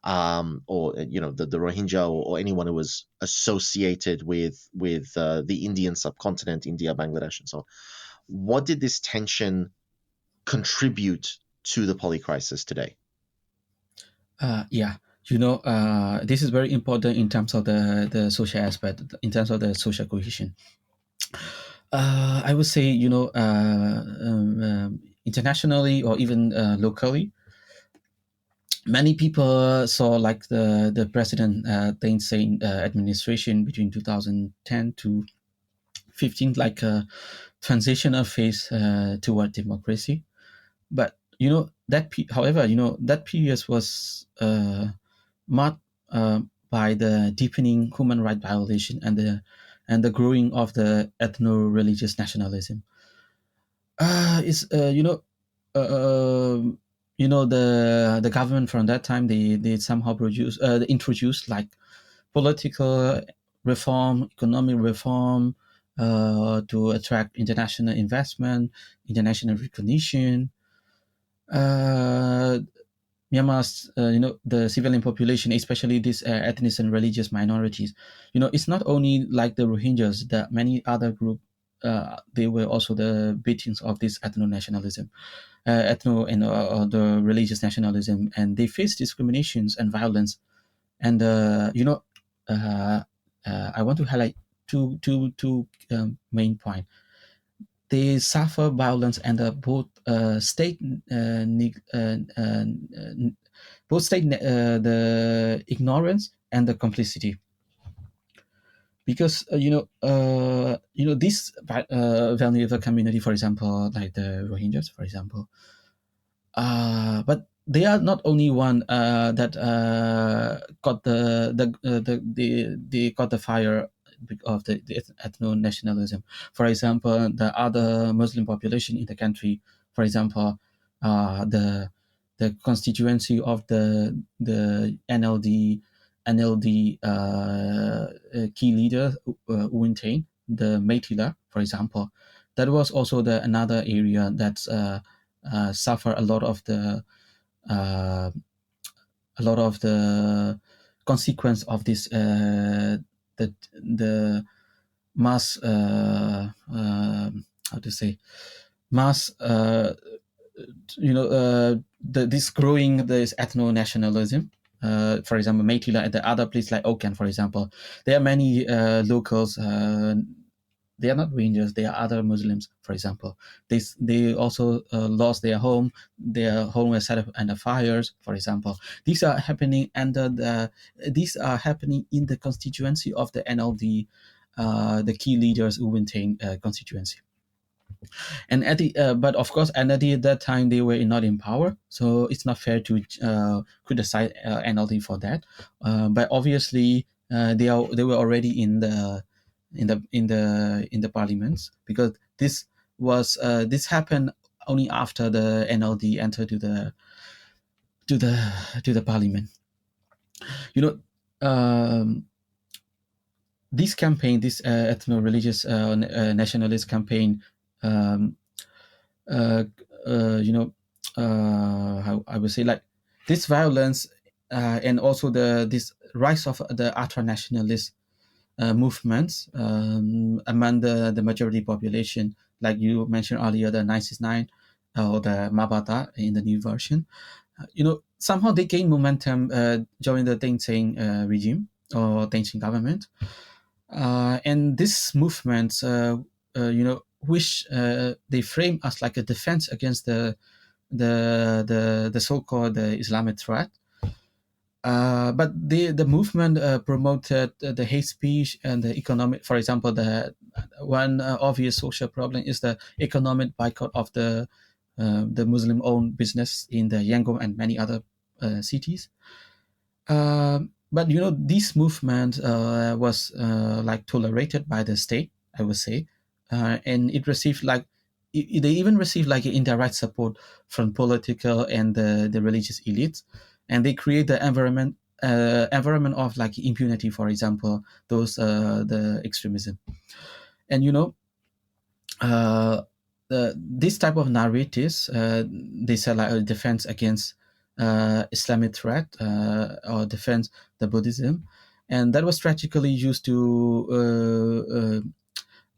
or the Rohingya or anyone who was associated with the Indian subcontinent, India, Bangladesh, and so on. What did this tension contribute to the polycrisis today? Yeah, this is very important in terms of the social aspect, in terms of the social cohesion. I would say, internationally or even locally. Many people saw like the President Thein Sein administration between 2010 to 15 like a transitional phase toward democracy. But however, that period was marked by the deepening human rights violation and the growing of the ethno-religious nationalism. It's the government from that time, they somehow introduced like political reform, economic reform, to attract international investment, international recognition. Myanmar's, the civilian population, especially these ethnic and religious minorities, it's not only like the Rohingyas, that many other group, they were also the victims of this ethno-nationalism, the religious nationalism, and they face discriminations and violence. And I want to highlight two main points. They suffer violence under both state the ignorance and the complicity, because this vulnerable community, for example, like the Rohingyas, for example, but they are not only one that got they got the fire of the ethno nationalism. For example, the other Muslim population in the country, for example, the constituency of the NLD key leader Win Tain, the Meitila, for example, that was also another area that's suffer a lot of the consequence of this the mass how to say mass this growing this ethno nationalism. For example, Meitila at the other place like Okan, for example, there are many locals. They are not Rangers. They are other Muslims, for example. They also lost their home. Their home was set up under fires, for example. These are happening these are happening in the constituency of the NLD, the key leaders who maintain constituency. And but of course, NLD at that time, they were not in power, so it's not fair to criticize NLD for that. But obviously, they were already in the parliaments, because this happened only after the NLD entered to the parliament. This campaign, this ethno-religious nationalist campaign, how I would say, like this violence and also this rise of the ultra-nationalist movements among the majority population, like you mentioned earlier, the 969 or the Mabata in the new version. Somehow they gain momentum during the Thein Sein regime or Thein Sein government. And this movement, which they frame as like a defense against the so-called the Islamic threat. But the movement promoted the hate speech and the economic. For example, the one obvious social problem is the economic boycott of the Muslim-owned business in the Yangon and many other cities. But this movement was like tolerated by the state, I would say, and it received like they even received like indirect support from political and the religious elites, and they create the environment of like impunity, for example, those the extremism. And this type of narratives, they say like a defense against Islamic threat or defense the Buddhism, and that was strategically used to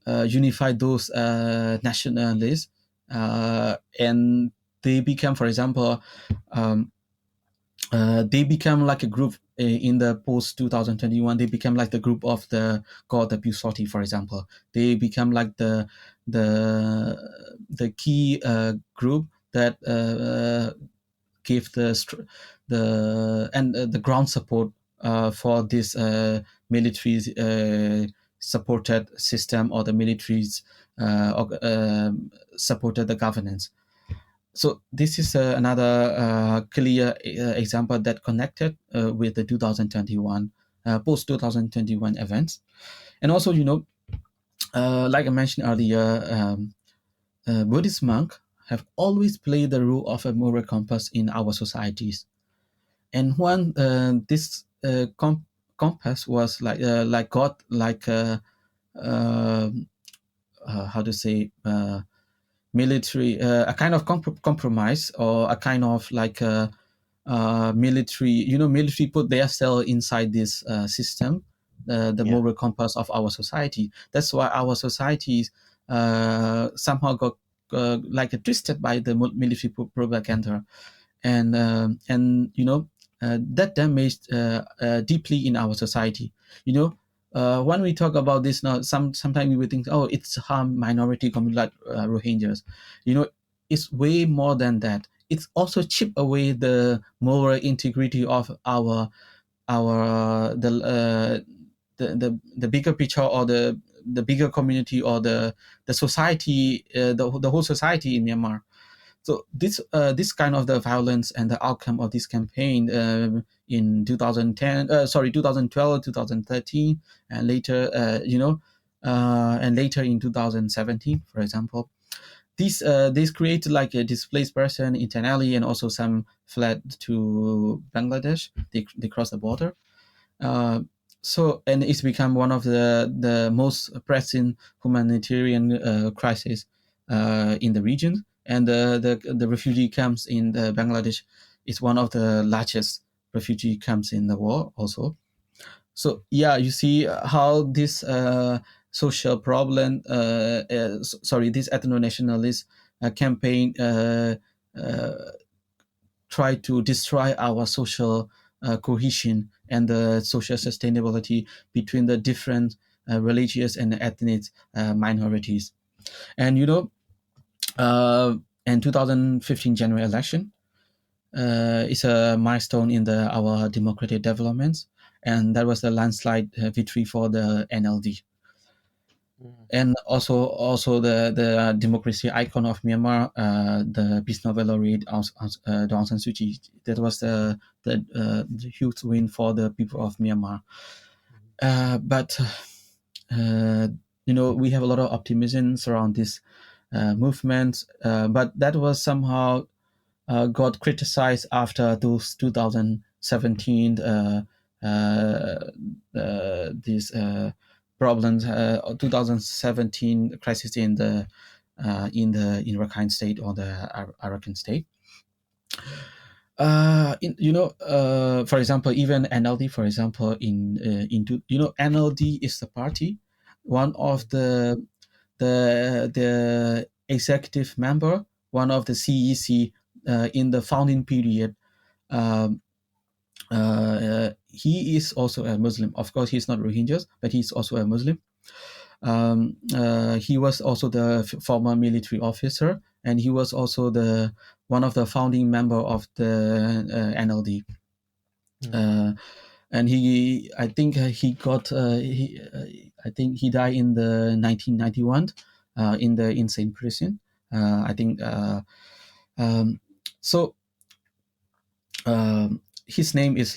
unify those nationalists, and they become, for example, they become like a group in the post 2021. They become like the group of the called the Pusoti, for example. They become like the key group that gave the ground support for this military supported system, or the militaries supported the governance. So this is another clear example that connected with the 2021 post 2021 events. And also, like I mentioned earlier, Buddhist monks have always played the role of a moral compass in our societies. And when this compass was like God, how to say, military, a kind of compromise, or a kind of military, military put their cell inside this system, the moral compass of our society. That's why our societies somehow got twisted by the military propaganda, and that damaged deeply in our society. When we talk about this now, sometimes we would think, oh, it's harm minority community like Rohingyas. It's way more than that. It's also chip away the moral integrity of the bigger picture, or the bigger community, or the society, the whole society in Myanmar. So this kind of the violence and the outcome of this campaign in 2012, 2013, and later, and later in 2017, for example. These created like a displaced person internally, and also some fled to Bangladesh. They crossed the border. And it's become one of the most pressing humanitarian crisis in the region. And the refugee camps in Bangladesh is one of the largest refugee camps in the world also. So yeah, you see how this social problem, this ethno-nationalist campaign try to destroy our social cohesion and the social sustainability between the different religious and ethnic minorities. And in 2015 general election is a milestone in our democratic developments, and that was the landslide victory for the NLD. And also the democracy icon of Myanmar, the Peace Nobel laureate Aung San Suu Kyi. That was the huge win for the people of Myanmar. But we have a lot of optimism around this movement, but that was somehow got criticized after those 2017 these problems, 2017 crisis in Rakhine State, or the Arakan State. For example, even NLD, for example, NLD is the party, one of the executive member, one of the CEC in the founding period. He is also a Muslim. Of course, he's not Rohingyas, but he's also a Muslim. He was also the former military officer, and he was also one of the founding member of the NLD. And I think he died in the 1991 in the insane prison. I think so. His name is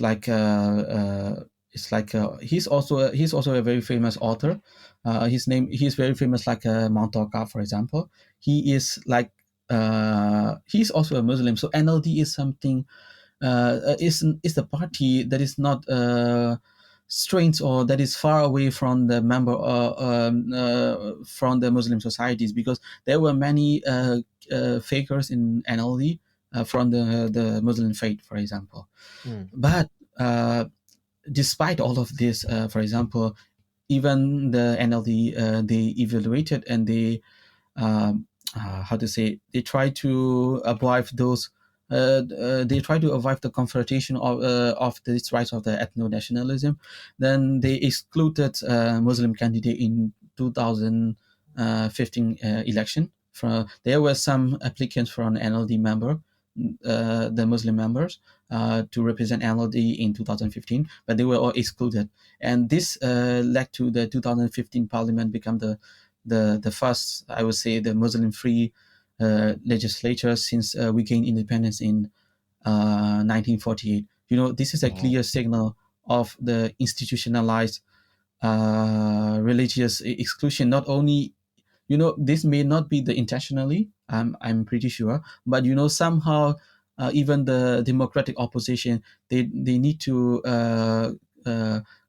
he's also a very famous author. He's very famous, like Mount Toka, for example. He is he's also a Muslim. So NLD is something is the party that is not strange, or that is far away from the member from the Muslim societies, because there were many fakers in NLD from the Muslim faith, for example. But despite all of this, for example, even the NLD, they evaluated, and they they try to avoid those. They try to avoid the confrontation of this rise of the ethno-nationalism. Then they excluded Muslim candidate in 2015 election, There were some applicants from NLD member, the Muslim members, to represent NLD in 2015, but they were all excluded. And this led to the 2015 parliament become the first, I would say, the Muslim-free legislature since we gained independence in 1948. This is a clear signal of the institutionalized religious exclusion. Not only, this may not be the intentionally, I'm pretty sure, but somehow even the democratic opposition, they need to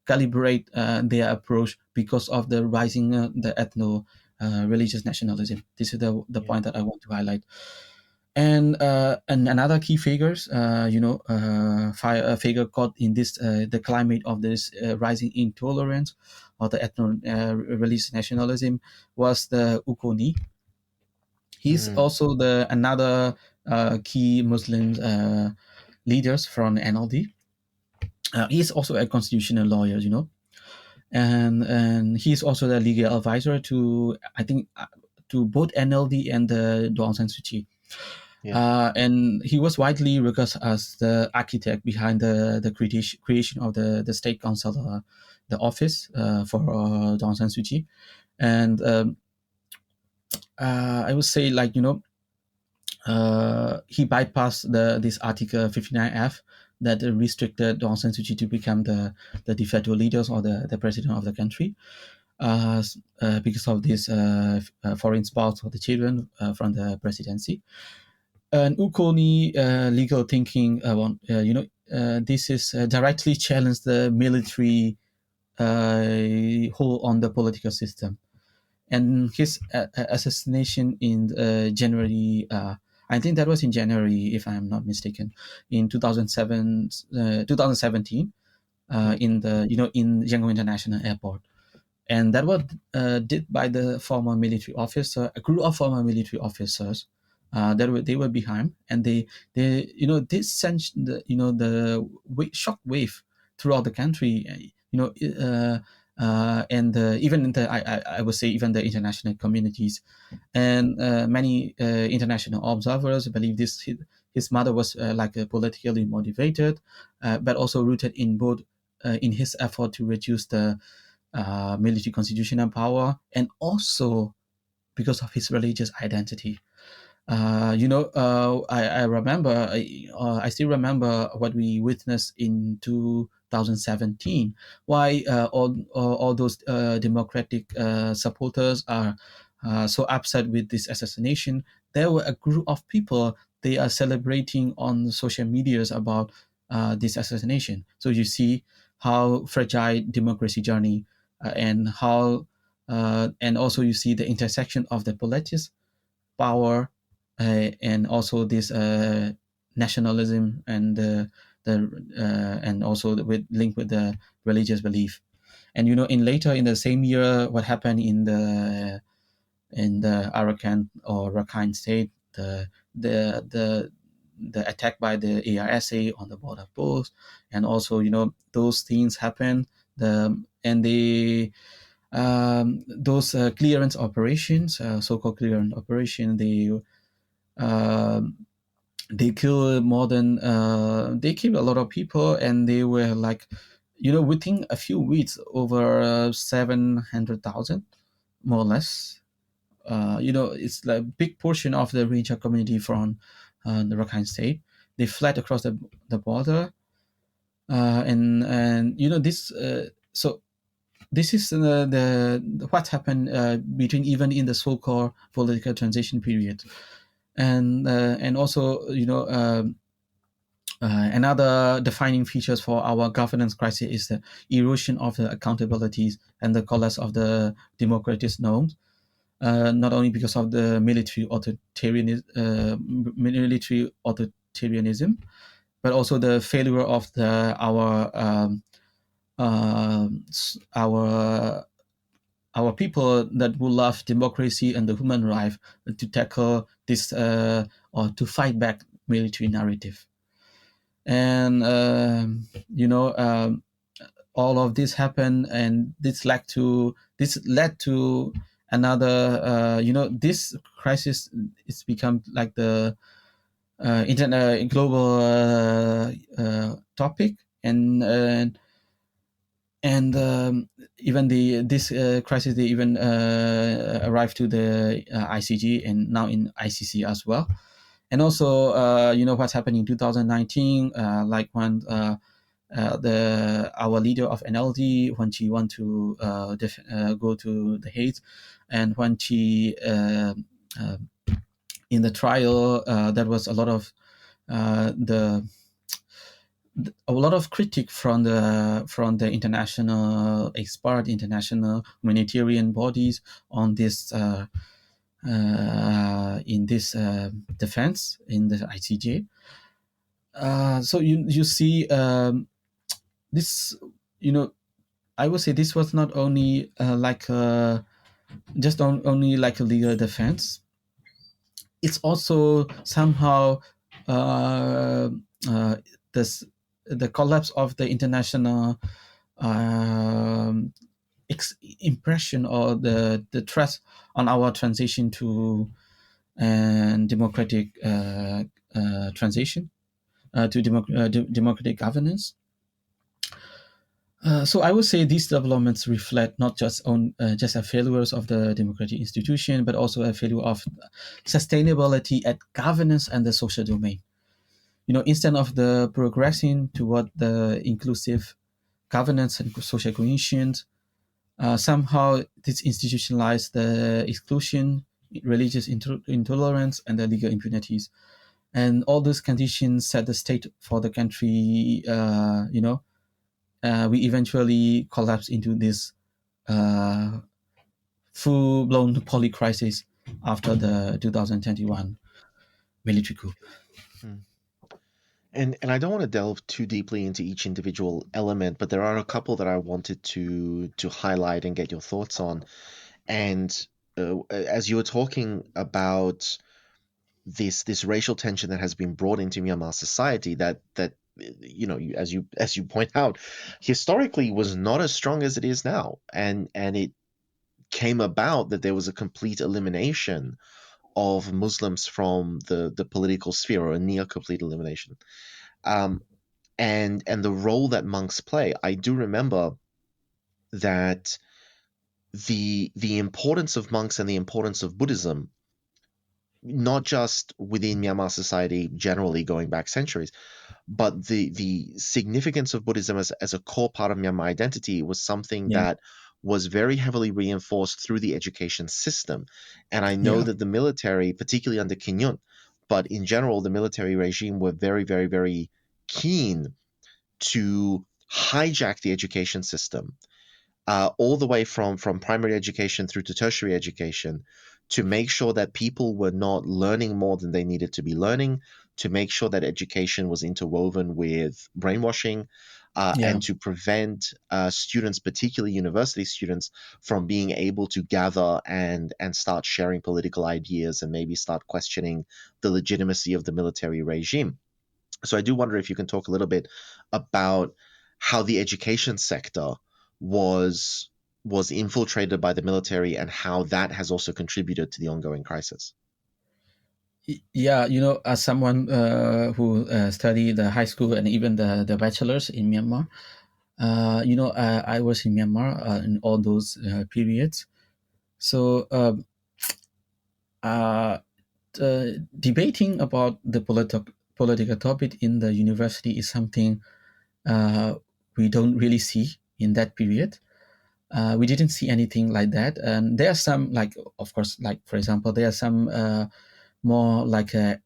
calibrate their approach because of the rising the ethno religious nationalism. This is the point that I want to highlight. And another key figures, figure caught in this the climate of this rising intolerance or the ethno religious nationalism was the Ukoni. He's also the another key Muslim leaders from NLD. He's also a constitutional lawyer, and he's also the legal advisor to, I think, to both NLD and the Daw Aung San Suu Kyi. And he was widely regarded as the architect behind the creation of the State Council, the office for Daw Aung San Suu Kyi. And I would say, like, he bypassed this Article 59F that restricted Daw Aung San Suu Kyi to become the de facto leaders or the president of the country, because of this foreign spouse for the children from the presidency. And Ukoni legal thinking, this is directly challenged the military hold on the political system. And his assassination in January, I think that was in January, if I'm not mistaken, in 2017, in the in Yangon International Airport. And that was did by the former military officer, a group of former military officers. They were behind, and they this sent the shock wave throughout the country. And even in the I would say even the international communities, and many international observers believe his mother was politically motivated, but also rooted in both in his effort to reduce the military constitutional power, and also because of his religious identity. I remember, I still remember what we witnessed in 2017. Why all those democratic supporters are so upset with this assassination? There were a group of people, they are celebrating on social medias about this assassination. So you see how fragile democracy journey, and how and also you see the intersection of the politics, power, and also this nationalism, and and also with link with the religious belief. And in later in the same year, what happened in the Arakan or Rakhine state, the attack by the ARSA on the border post, and also those things happen. Those clearance operations, so-called clearance operation, they kill more than they killed a lot of people, and they were like, within a few weeks, over 700,000, more or less. It's like a big portion of the Rohingya community from the Rakhine state. They fled across the border, and this. So this is the what happened between even in the so-called political transition period. And also another defining features for our governance crisis is the erosion of the accountabilities and the collapse of the democratic norms, not only because of the military authoritarianism, but also the failure of our people that will love democracy and the human right to tackle this or to fight back military narrative. And all of this happened, and this led to another, this crisis it's become like the internet global topic, and even this crisis, they even arrived to the ICG and now in ICC as well. And also, what's happening in 2019, like when our leader of NLD, when she want to go to the Hague, and when she in the trial, there was a lot of critique from the international expert, international humanitarian bodies on this in this defense in the ICJ. So you see this, I would say this was not only only like a legal defense. It's also somehow the collapse of the international impression, or the trust on our transition to democratic transition to democratic governance. So I would say these developments reflect not just on just a failures of the democratic institution, but also a failure of sustainability at governance and the social domain. Instead of the progressing toward the inclusive governance and social cohesion, somehow this institutionalized the exclusion, religious intolerance, and the legal impunities. And all those conditions set the state for the country. We eventually collapse into this full-blown polycrisis after the 2021 military coup. And I don't want to delve too deeply into each individual element, but there are a couple that I wanted to highlight and get your thoughts on. And as you were talking about this racial tension that has been brought into Myanmar society, that as you point out, historically was not as strong as it is now, and it came about that there was a complete elimination of Muslims from the political sphere, or a near complete elimination. And the role that monks play. I do remember that the importance of monks and the importance of Buddhism, not just within Myanmar society generally going back centuries, but the significance of Buddhism as a core part of Myanmar identity was something that was very heavily reinforced through the education system. And I know that the military, particularly under King Yun, but in general, the military regime were very, very, very keen to hijack the education system, all the way from primary education through to tertiary education, to make sure that people were not learning more than they needed to be learning, to make sure that education was interwoven with brainwashing, and to prevent students, particularly university students, from being able to gather and start sharing political ideas and maybe start questioning the legitimacy of the military regime. So I do wonder if you can talk a little bit about how the education sector was infiltrated by the military and how that has also contributed to the ongoing crisis. Yeah, as someone who studied the high school and even the bachelor's in Myanmar, I was in Myanmar in all those periods. So debating about the political topic in the university is something we don't really see in that period. We didn't see anything like that. And there are some, like, of course, like, for example, there are some more like a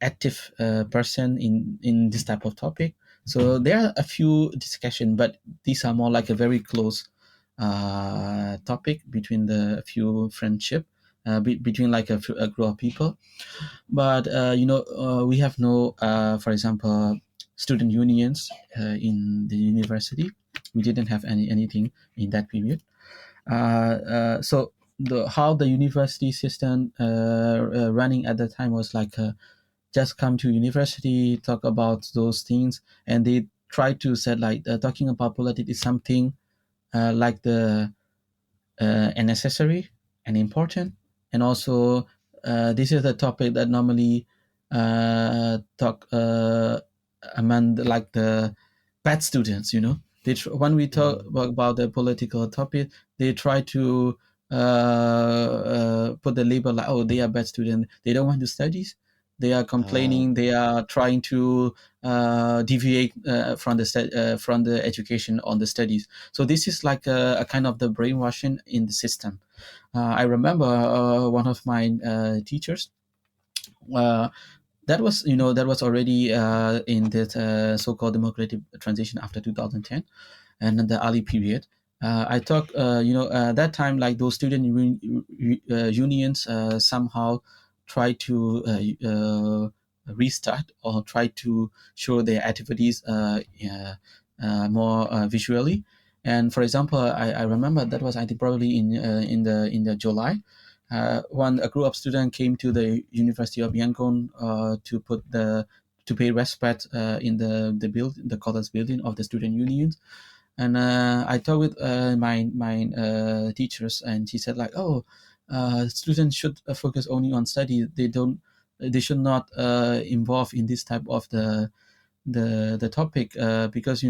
active person in this type of topic. So there are a few discussion, but these are more like a very close topic between the few friendship, between like a group of people. But we have no, for example, student unions in the university. We didn't have anything in that period. So how the university system running at the time was like just come to university, talk about those things, and they try to say like talking about politics is something like the and necessary and important. And also, this is a topic that normally talk among like the bad students. When we talk about the political topic, they try to put the label like, oh, they are bad students. They don't want to study. They are complaining. They are trying to deviate from the education on the studies. So this is like a kind of the brainwashing in the system. I remember one of my teachers. Uh, that was already in this so-called democratic transition after 2010 and in the early period. I talk, that time, like those student unions somehow try to restart or try to show their activities more visually. And for example, I remember that was, I think, probably in the July. When a group of students came to the University of Yangon to pay respect in the college building of the student unions. And I talked with my teachers, and she said like, oh, students should focus only on study. They should not involve in this type of the topic, because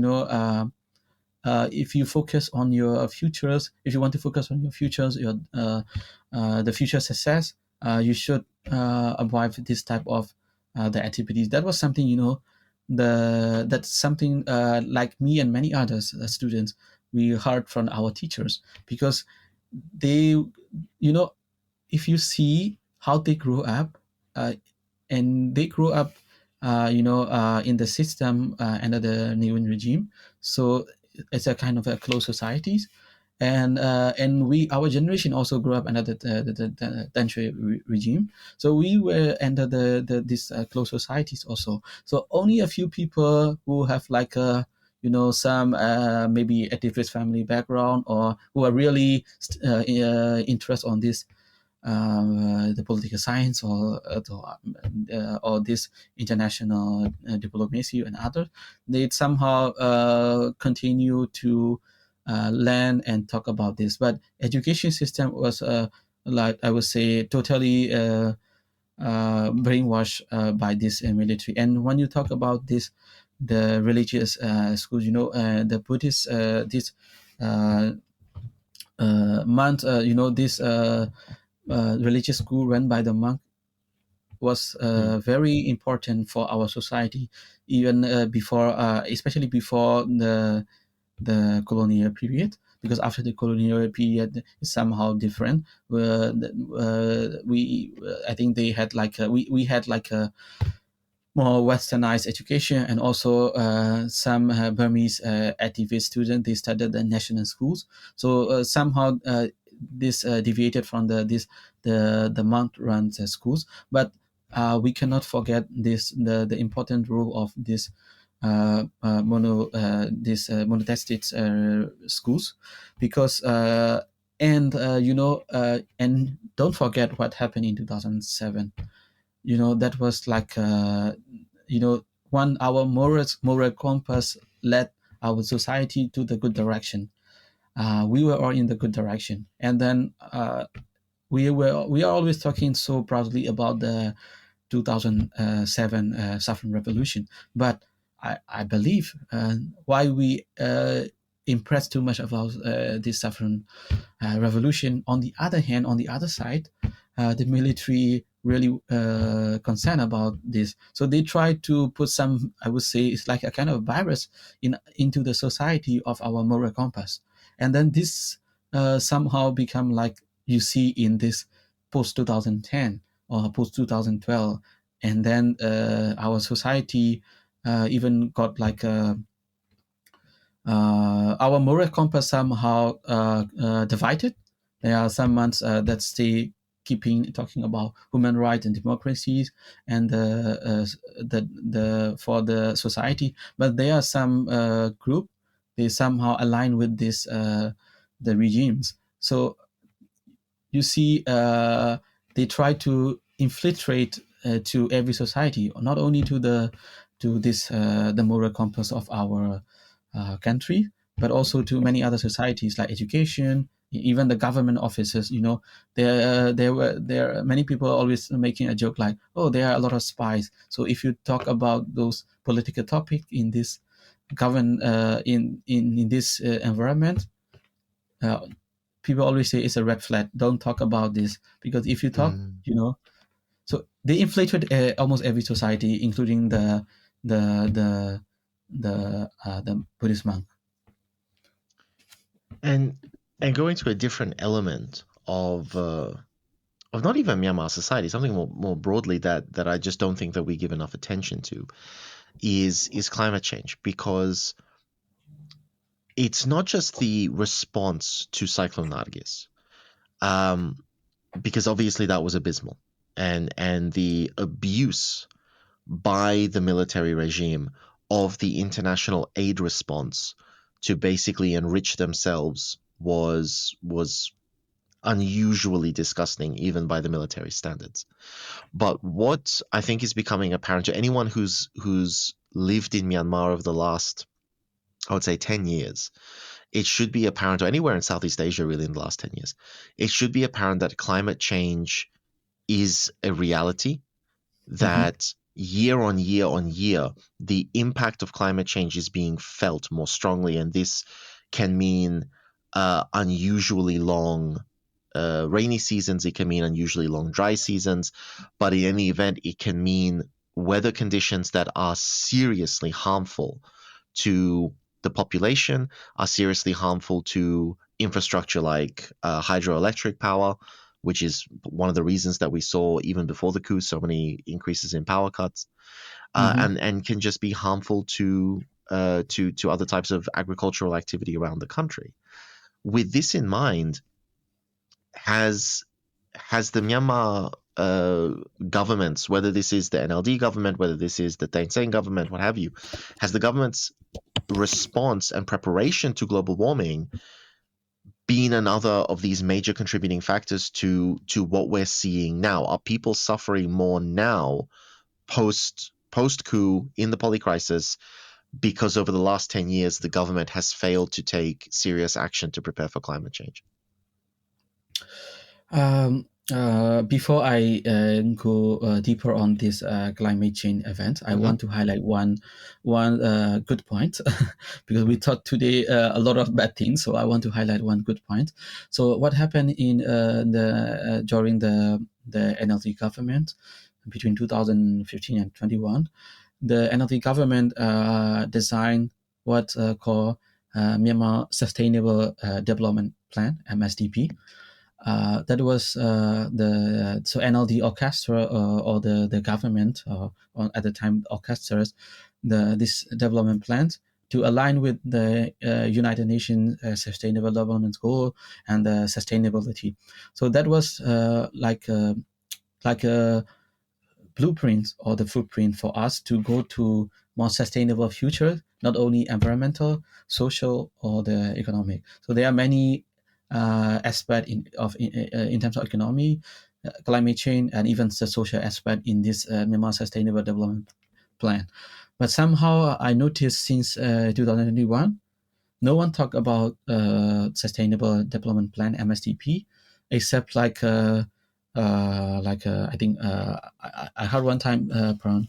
if you focus on your futures, if you want to focus on your futures, the future success, you should avoid this type of the activities. That was something, that's something like me and many others students, we heard from our teachers, because they, if you see how they grew up, and they grew up, in the system under the new regime. So it's a kind of a closed societies, and our generation also grew up under the Tantra regime. So we were under these closed societies also. So only a few people who have like a some maybe activist family background, or who are really interested on this the political science, or this international diplomacy and others, they somehow continue to learn and talk about this. But education system was like, I would say, totally brainwashed by this military. And when you talk about this, the religious schools, the Buddhist, this month, this religious school run by the monk was very important for our society, even before, especially before the colonial period. Because after the colonial period, it's somehow different. I think they had like we had like a more westernized education, and also some Burmese activist students, they studied the national schools. So somehow this deviated from the monk run schools. But we cannot forget the important role of this monotheistic schools, because and don't forget what happened in 2007. That was like one, our moral compass led our society to the good direction. We were all in the good direction. And then we are always talking so proudly about the 2007 Saffron Revolution. But I believe why we impressed too much about this Saffron Revolution. On the other hand, on the other side, the military really concerned about this. So they try to put some, I would say, it's like a kind of virus into the society of our moral compass. And then this somehow become like you see in this post 2010 or post 2012. And then our society even got like our moral compass somehow divided. There are some months that stay talking about human rights and democracies and the for the society, but there are some group, they somehow align with this the regimes. So you see, they try to infiltrate to every society, not only to the moral compass of our country, but also to many other societies like education, even the government offices, there many people are always making a joke like, oh, there are a lot of spies. So if you talk about those political topic in this in this environment, people always say it's a red flag. Don't talk about this, because if you talk, so they infiltrated almost every society, including the Buddhist monk. And going to a different element of not even Myanmar society, something more broadly that I just don't think that we give enough attention to, is climate change, because it's not just the response to Cyclone Nargis, because obviously that was abysmal, and the abuse by the military regime of the international aid response to basically enrich themselves was unusually disgusting, even by the military standards. But what I think is becoming apparent to anyone who's lived in Myanmar over the last, I would say, 10 years, it should be apparent, or anywhere in Southeast Asia really in the last 10 years, it should be apparent that climate change is a reality, that year on year on year, the impact of climate change is being felt more strongly. And this can mean unusually long rainy seasons, it can mean unusually long dry seasons, but in any event, it can mean weather conditions that are seriously harmful to the population, are seriously harmful to infrastructure like hydroelectric power, which is one of the reasons that we saw even before the coup so many increases in power cuts, and can just be harmful to other types of agricultural activity around the country. With this in mind, has the Myanmar governments, whether this is the NLD government, whether this is the Thein Sein government, what have you, has the government's response and preparation to global warming been another of these major contributing factors to what we're seeing now? Are people suffering more now post coup in the polycrisis because over the last 10 years the government has failed to take serious action to prepare for climate change? Before I go deeper on this climate change event, I want to highlight one good point because we talked today a lot of bad things. So I want to highlight one good point. So what happened in during the NLD government between 2015 and 21, the NLD government designed what called Myanmar Sustainable Development Plan (MSDP). That was the NLD orchestra or the government at the time orchestras this development plans to align with the United Nations Sustainable Development Goal and the sustainability. So that was like a blueprint or the footprint for us to go to more sustainable future, not only environmental, social, or the economic. So there are many aspect in terms of economy, climate change, and even the social aspect in this Myanmar Sustainable Development Plan. But somehow I noticed since 2021, no one talk about Sustainable Development Plan (MSDP), except I think I heard one time from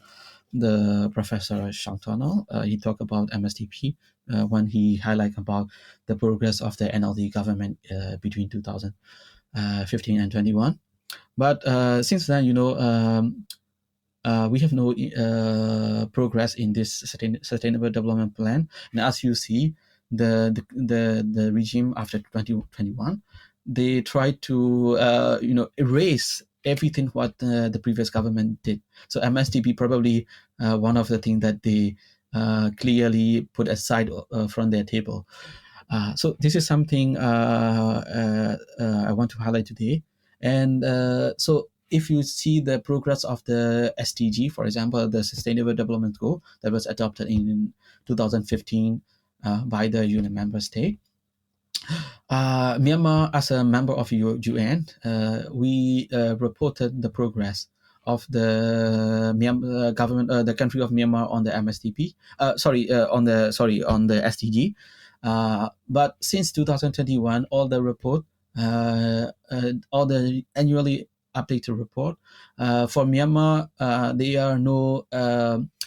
the professor Shang Tunnel, he talked about MSDP when he highlight about the progress of the NLD government between 2015 and 21. But since then, we have no progress in this sustainable development plan. And as you see, the regime after 2021, they tried to erase everything what the previous government did. So MSDP probably one of the things that they clearly put aside from their table. So this is something I want to highlight today. And so if you see the progress of the SDG, for example, the Sustainable Development Goal that was adopted in 2015 by the UN member state, Myanmar, as a member of UN, we reported the progress of the Myanmar government, the country of Myanmar on the MSDP. On the SDG. But since 2021, all the annually updated report for Myanmar, there are no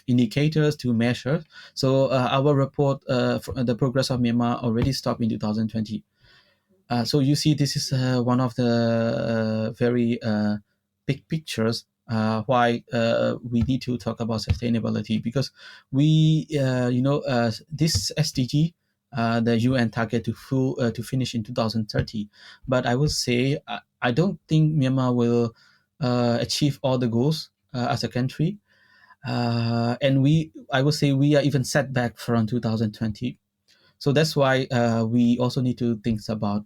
indicators to measure. So our report, the progress of Myanmar, already stopped in 2020. So you see, this is one of the very big pictures why we need to talk about sustainability, because we, this SDG, the UN target to finish in 2030. But I will say, I don't think Myanmar will achieve all the goals as a country. And I will say we are even set back from 2020. So that's why we also need to think about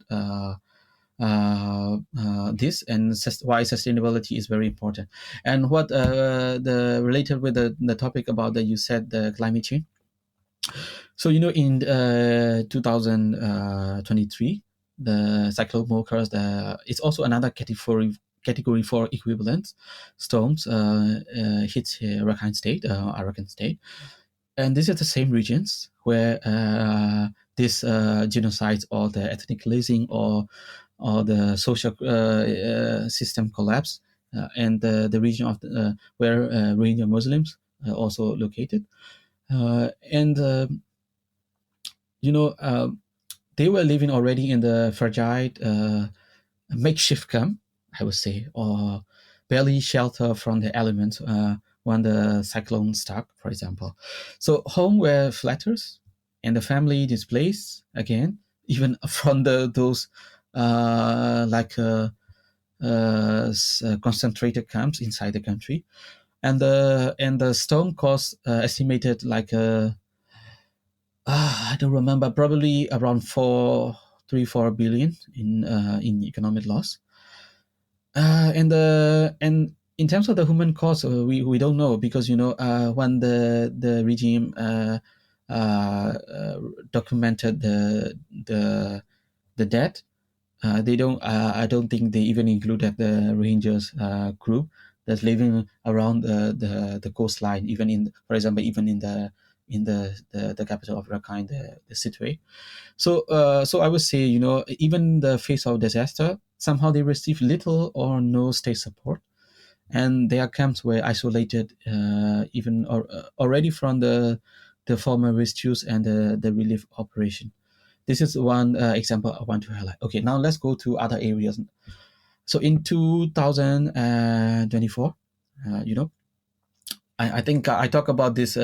this, and why sustainability is very important. And what the related with the topic about that you said, the climate change. So in 2023, the cyclone occurs. It's also another category 4 equivalent storms hit Rakhine State, Arakan State. And these are the same regions where this genocides or the ethnic cleansing or the social system collapse, and the region of where Rohingya Muslims also located. And they were living already in the fragile makeshift camp, I would say, or barely shelter from the elements when the cyclone struck, for example. So home were flatters, and the family displaced again, even from those concentrated camps inside the country. And the storm cost estimated like I don't remember, probably around 4 billion in economic loss. And in terms of the human cost, we don't know, because when the regime documented the death, they don't. I don't think they even included the Rohingyas group that's living around the coastline, even for example, even in the capital of Rakhine, the Sittwe. So I would say, even the face of disaster, somehow they receive little or no state support, and their camps were isolated, already from the former rescues and the relief operation. This is one example I want to highlight. Okay, now let's go to other areas. So in 2024, I think I talked about this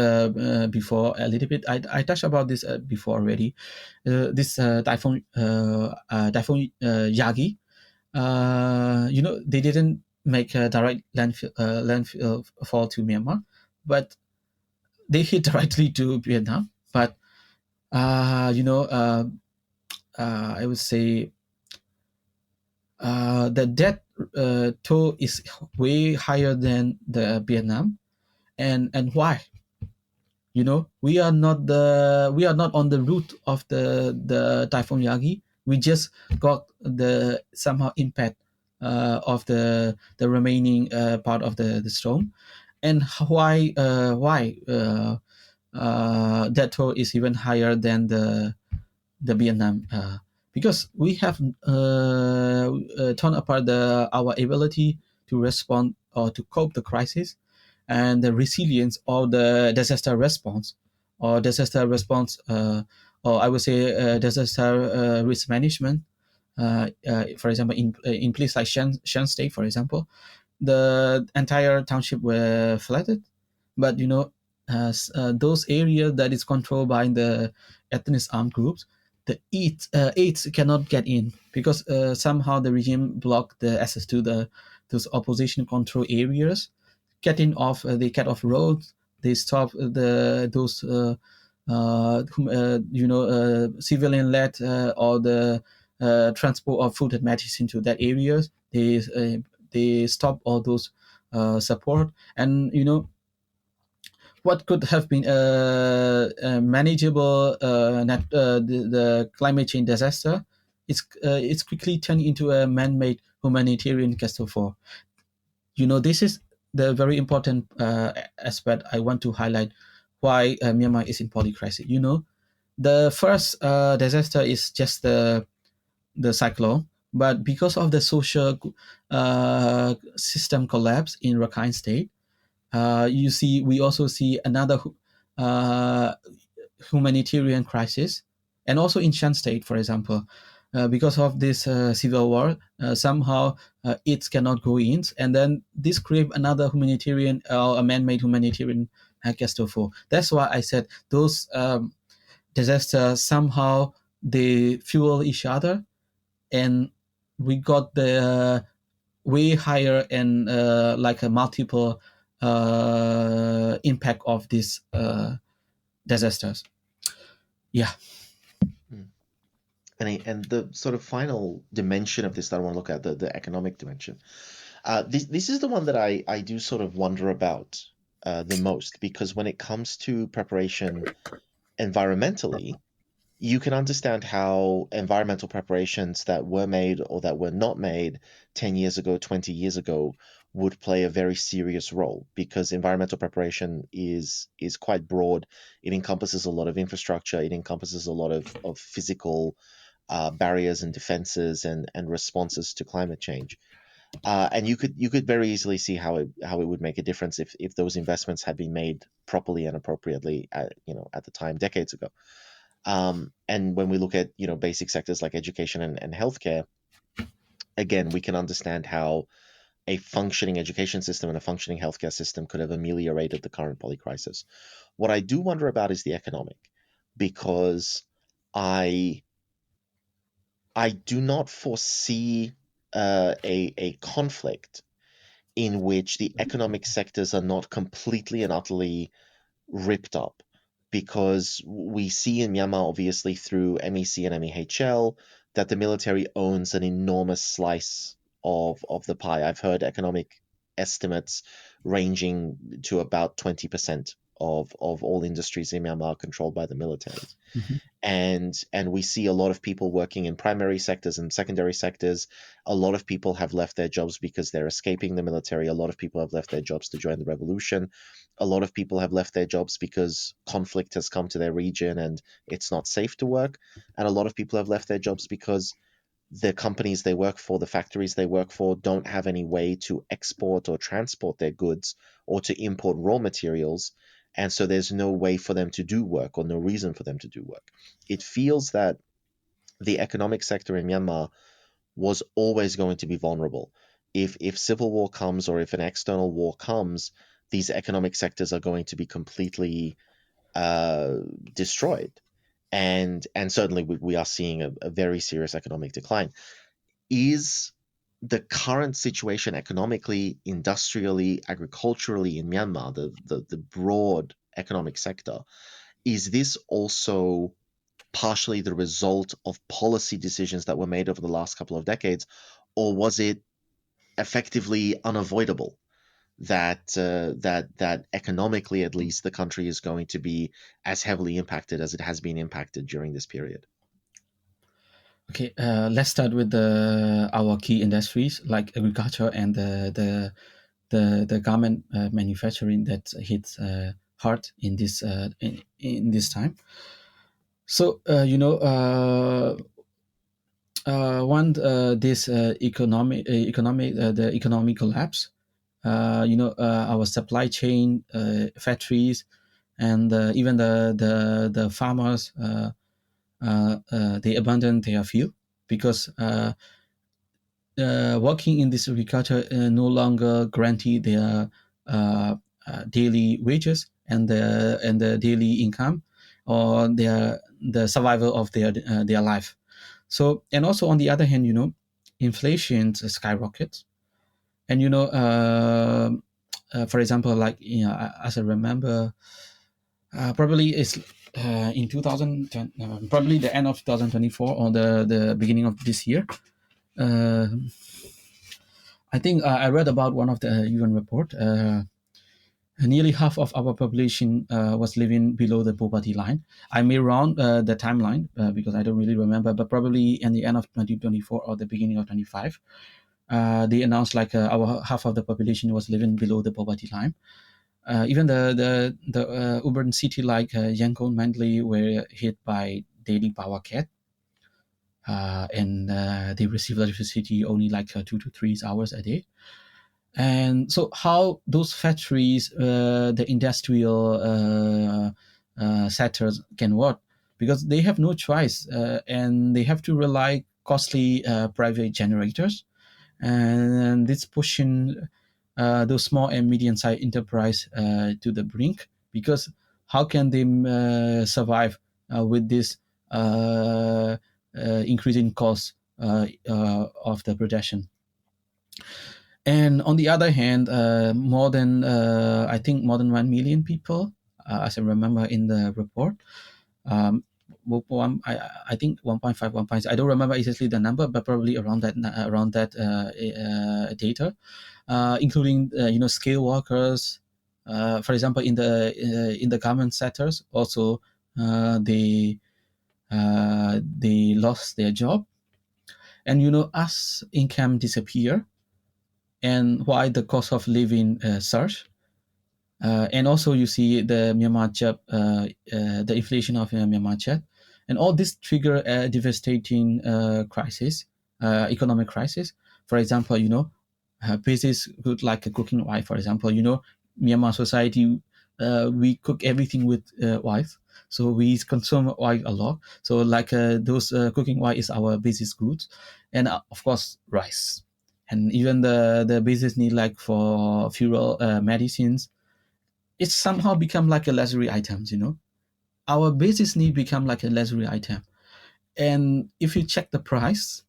before a little bit. I touched about this before already. This typhoon Yagi, they didn't make a direct landfall fall to Myanmar, but they hit directly to Vietnam. But I would say the death toll is way higher than the Vietnam, and why? We are not on the route of the typhoon Yagi. We just got the somehow impact of the remaining part of the storm. And why that toll is even higher than the Vietnam, because we have torn apart our ability to respond or to cope the crisis, and the resilience of the disaster response, or I would say disaster risk management. For example, in place like Shan State, for example, the entire township were flooded, but those areas that is controlled by the ethnic armed groups, the aids cannot get in, because somehow the regime blocked the access to those opposition control areas. They cut off roads. They stop those civilian led or the transport of food and medicine to that areas. They stop all those support, and what could have been a manageable the climate change disaster, it's quickly turned into a man-made humanitarian catastrophe. This is the very important aspect I want to highlight, why Myanmar is in polycrisis. the first disaster is just the cyclone, but because of the social system collapse in Rakhine State, we also see another uh, humanitarian crisis, and also in Shan State, for example, because of this civil war, somehow it cannot go in, and then this create another humanitarian a man-made humanitarian catastrophe. That's why I said those disasters somehow they fuel each other, and we got the way higher and like a multiple impact of these disasters. Yeah. And the sort of final dimension of this that I want to look at, the economic dimension. This is the one that I do sort of wonder about the most, because when it comes to preparation environmentally, you can understand how environmental preparations that were made or that were not made 10 years ago, 20 years ago, would play a very serious role, because environmental preparation is quite broad. It encompasses a lot of infrastructure. It encompasses a lot of physical barriers and defenses and responses to climate change. And you could very easily see how it would make a difference if those investments had been made properly and appropriately at the time, decades ago. And when we look at basic sectors like education and healthcare, again, we can understand how a functioning education system and a functioning healthcare system could have ameliorated the current polycrisis. What I do wonder about is the economic, because I do not foresee a conflict in which the economic sectors are not completely and utterly ripped up, because we see in Myanmar, obviously through MEC and MEHL, that the military owns an enormous slice of the pie. I've heard economic estimates ranging to about 20% of all industries in Myanmar controlled by the military. Mm-hmm. And we see a lot of people working in primary sectors and secondary sectors. A lot of people have left their jobs because they're escaping the military. A lot of people have left their jobs to join the revolution. A lot of people have left their jobs because conflict has come to their region and it's not safe to work. And a lot of people have left their jobs because the companies they work for, the factories they work for, don't have any way to export or transport their goods or to import raw materials. And so there's no way for them to do work, or no reason for them to do work. It feels that the economic sector in Myanmar was always going to be vulnerable. If civil war comes, or if an external war comes, these economic sectors are going to be completely destroyed. And certainly we are seeing a very serious economic decline. Is the current situation economically, industrially, agriculturally in Myanmar, the broad economic sector, is this also partially the result of policy decisions that were made over the last couple of decades, or was it effectively unavoidable that economically, at least, the country is going to be as heavily impacted as it has been impacted during this period? Okay, let's start with our key industries like agriculture and the garment manufacturing that hits hard in this time. So one this the economic collapse. Our supply chain, factories, and even the farmers. They abandon their field because working in this agriculture no longer guarantee their daily wages and the daily income, or the survival of their life. So, and also on the other hand, inflation skyrockets, and for example, like as I remember, probably it's in 2010, probably the end of 2024 or the beginning of this year. I think I read about one of the UN report. Nearly half of our population was living below the poverty line. I may round the timeline because I don't really remember, but probably in the end of 2024 or the beginning of 25, they announced like our half of the population was living below the poverty line. Even the urban city like Yangon, Mandalay were hit by daily power cut, and they receive electricity only like 2 to 3 hours a day. And so how those factories, the industrial sectors can work, because they have no choice, and they have to rely costly private generators, and it's pushing those small and medium-sized enterprise to the brink, because how can they survive with this increasing cost of the production? And on the other hand, I think more than 1 million people, as I remember in the report, I think 1.5, 1.6, I don't remember exactly the number, but probably around that data, including skilled workers, for example, in the government sectors. Also, they lost their job, and as income disappear, and why the cost of living surge. And also you see the Myanmar job, the inflation of Myanmar job, and all this trigger a devastating crisis, economic crisis. For example, basic good like a cooking oil. For example, Myanmar society, we cook everything with oil, so we consume oil a lot. So like those cooking oil is our basic goods, and of course rice, and even the basic need like for fuel, medicines. It's somehow become like a luxury items. Our basic need become like a luxury item, and if you check the price,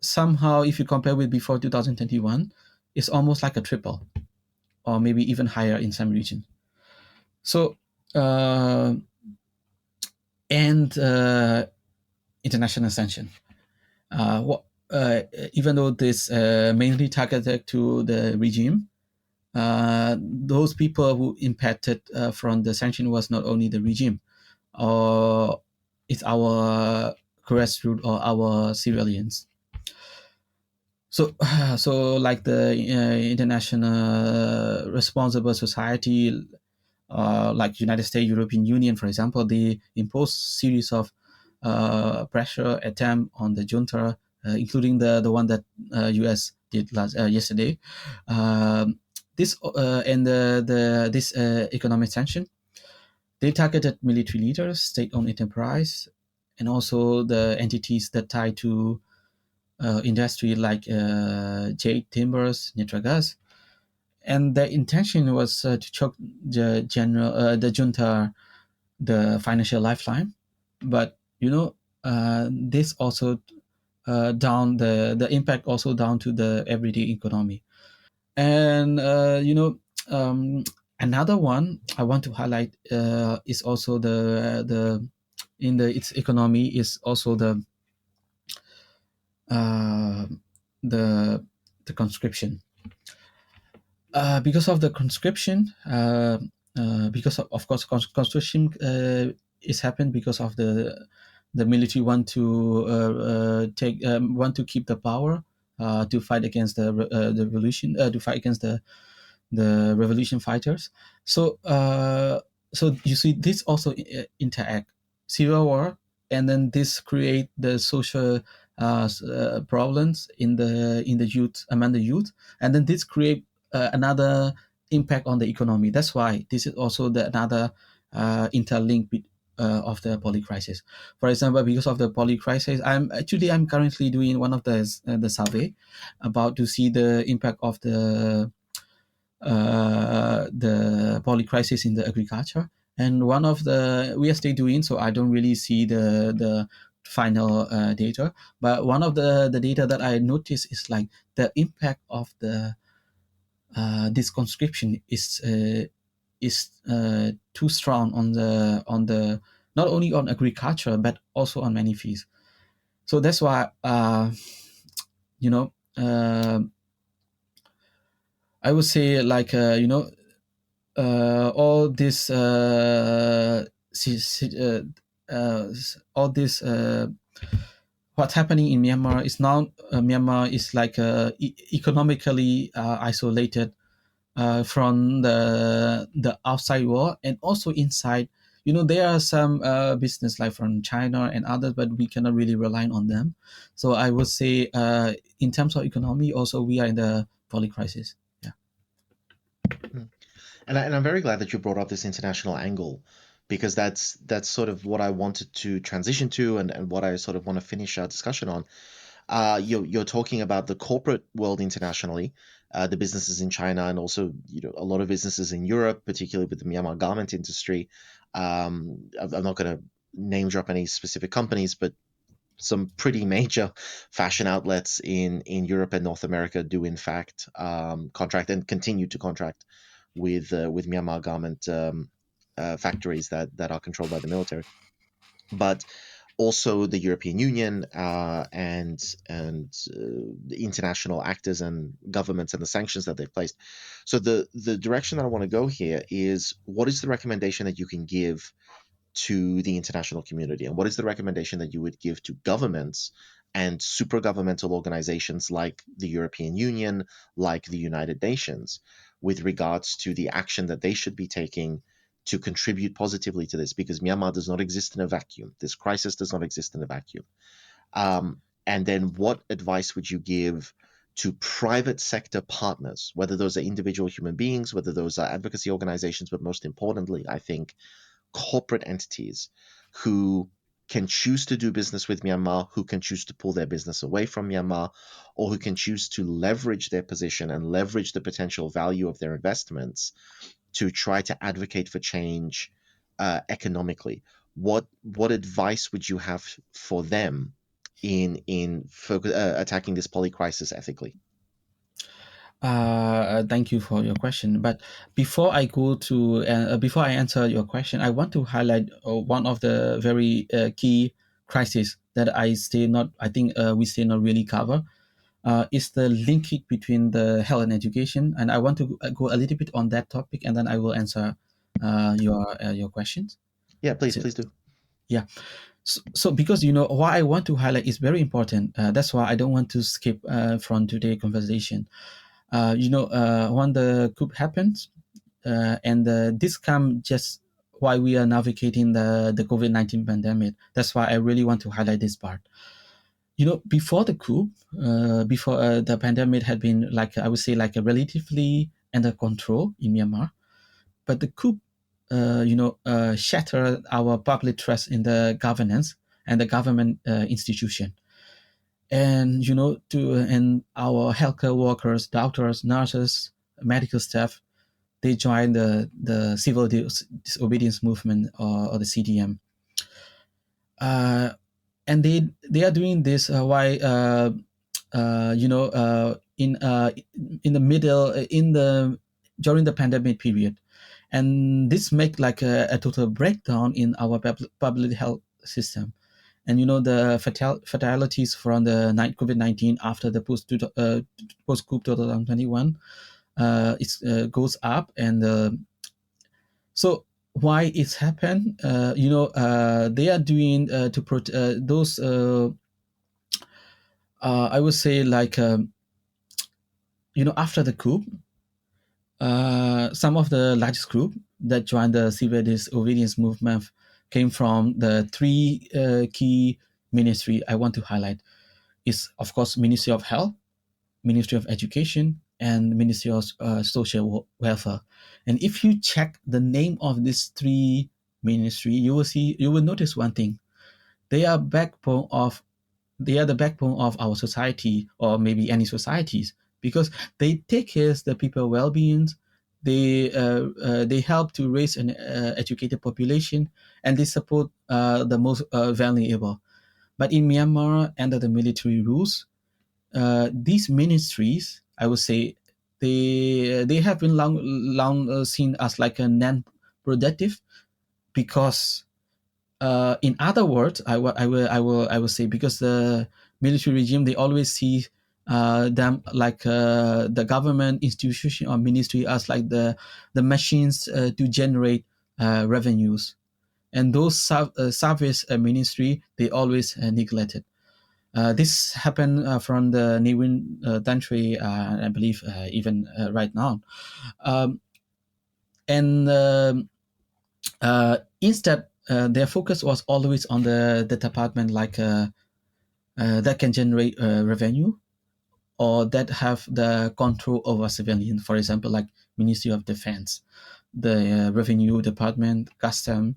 somehow if you compare with before 2021, it's almost like a triple, or maybe even higher in some region. So and international sanction, even though this mainly targeted to the regime, those people who impacted from the sanction was not only the regime, or it's our grassroots or our civilians. So, like the international responsible society, like United States, European Union, for example, they impose series of pressure attempt on the junta, including the one that U.S. did yesterday. This and this economic sanction, they targeted military leaders, state-owned enterprise, and also the entities that tie to industry like jade, timbers, natural gas. And the intention was to choke the junta, the financial lifeline. But this also down the impact also down to the everyday economy. And another one I want to highlight is also the in its economy is also uh, the conscription. Because of the conscription, because of course conscription is happened because of the military want to want to keep the power, to fight against the revolution, to fight against the revolution fighters. So so you see this also interact civil war, and then this create the social problems in the youth, among the youth, and then this create another impact on the economy. That's why this is also another interlink of the polycrisis. For example, because of the polycrisis, I'm currently doing one of the survey about to see the impact of the polycrisis in the agriculture. And one of the we are still doing, so I don't really see the final data. But one of the data that I noticed is like the impact of the this conscription is too strong on the not only on agriculture but also on many fields. So that's why you know I would say like all this all this what's happening in Myanmar is now Myanmar is like economically isolated from the outside world and also inside. There are some business like from China and others, but we cannot really rely on them. So I would say, in terms of economy, also we are in the polycrisis. Yeah. And I'm very glad that you brought up this international angle, because that's sort of what I wanted to transition to, and what I sort of want to finish our discussion on. You're talking about the corporate world internationally, the businesses in China, and also a lot of businesses in Europe, particularly with the Myanmar garment industry. I'm not going to name drop any specific companies, but some pretty major fashion outlets in Europe and North America do in fact contract and continue to contract with Myanmar garment factories that are controlled by the military. But also the European Union and the international actors and governments and the sanctions that they've placed. So the direction that I want to go here is, what is the recommendation that you can give to the international community, and what is the recommendation that you would give to governments and super governmental organizations like the European Union, like the United Nations, with regards to the action that they should be taking to contribute positively to this? Because Myanmar does not exist in a vacuum. This crisis does not exist in a vacuum. And then what advice would you give to private sector partners, whether those are individual human beings, whether those are advocacy organizations, but most importantly, I think, corporate entities who can choose to do business with Myanmar, who can choose to pull their business away from Myanmar, or who can choose to leverage their position and leverage the potential value of their investments to try to advocate for change economically? What advice would you have for them in attacking this polycrisis ethically? Thank you for your question. But before I go to before I answer your question, I want to highlight one of the very key crises that I think we still not really cover. Is the linkage between the health and education, and I want to go a little bit on that topic, and then I will answer your questions. Yeah, please do. Yeah. So because what I want to highlight is very important. That's why I don't want to skip from today's conversation. When the coup happens, and this come just while we are navigating the COVID-19 pandemic. That's why I really want to highlight this part. Before the coup, before the pandemic had been, like I would say, like a relatively under control in Myanmar, but the coup, shattered our public trust in the governance and the government institution. And and our healthcare workers, doctors, nurses, medical staff, they joined the civil disobedience movement, or the CDM. And they are doing this while in the middle during the pandemic period, and this make like a total breakdown in our public health system. And the fatalities from the COVID-19 after the post coup 2021, it goes up. And so why it's happened? They are doing to those. I would say, like after the coup, some of the largest group that joined the civil disobedience movement came from the three key ministry I want to highlight. Is, of course, Ministry of Health, Ministry of Education, and Ministry of Social Welfare. And if you check the name of these three ministry, you will notice one thing. They are the backbone of our society, or maybe any societies, because they take care of the people well-being. They help to raise an educated population, and they support the most vulnerable. But in Myanmar, under the military rules, these ministries, I would say, they have been long seen as like a non-productive, because in other words, I will say, because the military regime, they always see them like the government institution or ministry as like the machines to generate revenues, and those service ministry, they always neglected. This happened from the 19th century, I believe, even right now. Um, and Instead, their focus was always on the department that can generate revenue or that have the control over civilian. For example, like Ministry of Defense, the Revenue Department, Custom,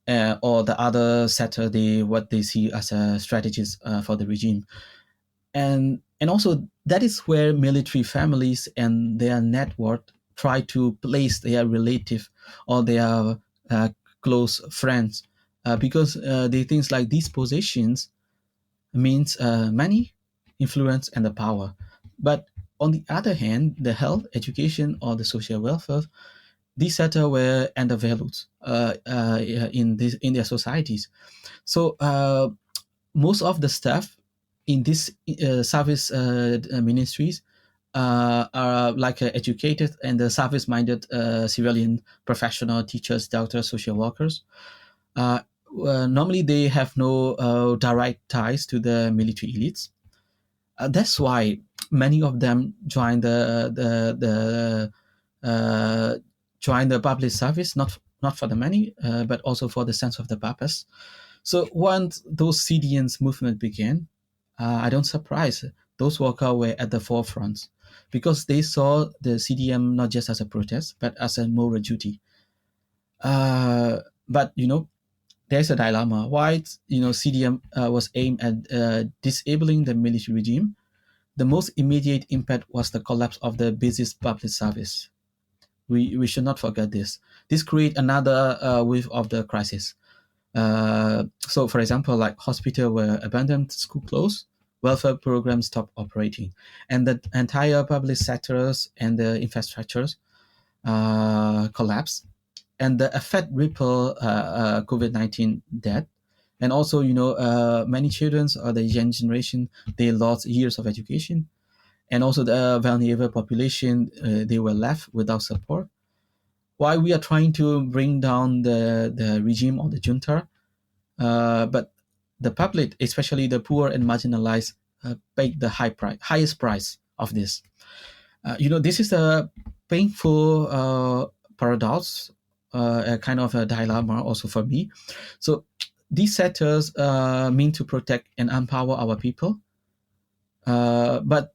or the other sector what they see as a strategies for the regime. And also that is where military families and their network try to place their relative or their close friends, because they think like these positions means money, influence, and the power. But on the other hand, the health, education, or the social welfare, these sectors were undervalued in their societies. So most of the staff in this service ministries are like educated and service-minded civilian professional teachers, doctors, social workers. Uh, Normally, they have no direct ties to the military elites. That's why many of them join the public service, not for the money, but also for the sense of the purpose. So once those CDN's movement began, I don't surprise those workers were at the forefront because they saw the CDM not just as a protest, but as a moral duty. But there's a dilemma. Why CDM was aimed at disabling the military regime? The most immediate impact was the collapse of the basic public service. We should not forget this. This creates another wave of the crisis. So, for example, like hospitals were abandoned, school closed, welfare programs stopped operating, and the entire public sectors and the infrastructures collapsed. And the effect ripple COVID-19 death. And also, many children or the young generation, they lost years of education. And also the vulnerable population, they were left without support. While we are trying to bring down the regime or the junta, but the public, especially the poor and marginalized, paid the highest price of this. This is a painful paradox, a kind of a dilemma also for me. So these sectors mean to protect and empower our people, but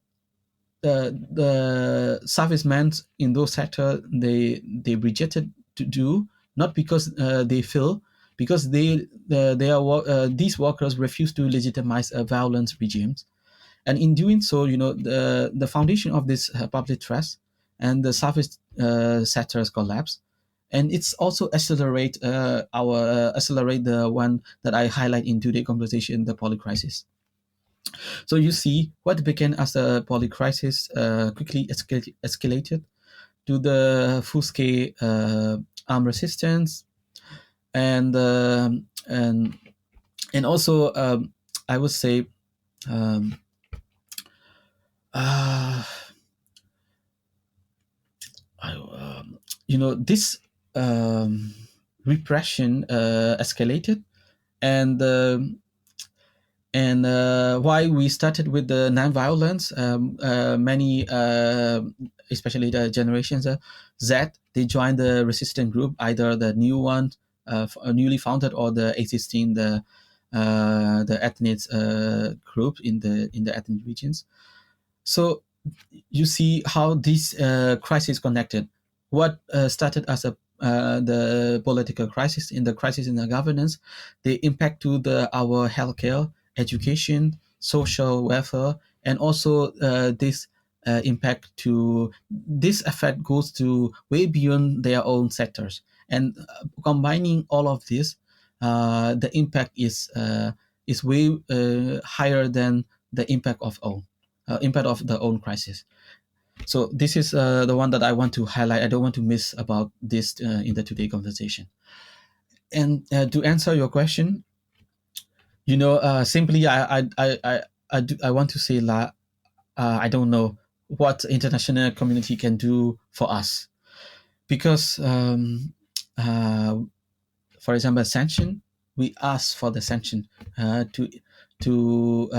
the servicemen in those sectors they rejected to do, not because they feel, because these workers refuse to legitimize a violent regimes, and in doing so, the foundation of this public trust and the service sectors collapse, and it's also accelerate the one that I highlight in today's conversation, the polycrisis. So you see, what began as a polycrisis quickly escalated to the full-scale armed resistance, and also I would say this repression escalated, and why we started with the non-violence, many, especially the generations Z, they joined the resistant group, either the new one, newly founded, or the existing the ethnic group in the ethnic regions. So you see how this crisis connected. What started as the political crisis, in the crisis in the governance, they impact to our healthcare, education, social welfare, and also this effect goes to way beyond their own sectors. And combining all of this, the impact is way higher than the impact of the own crisis. So this is the one that I want to highlight. I don't want to miss about this in the today conversation. And to answer your question, simply I want to say I don't know what international community can do for us, because for example, sanction, we ask for the sanction to to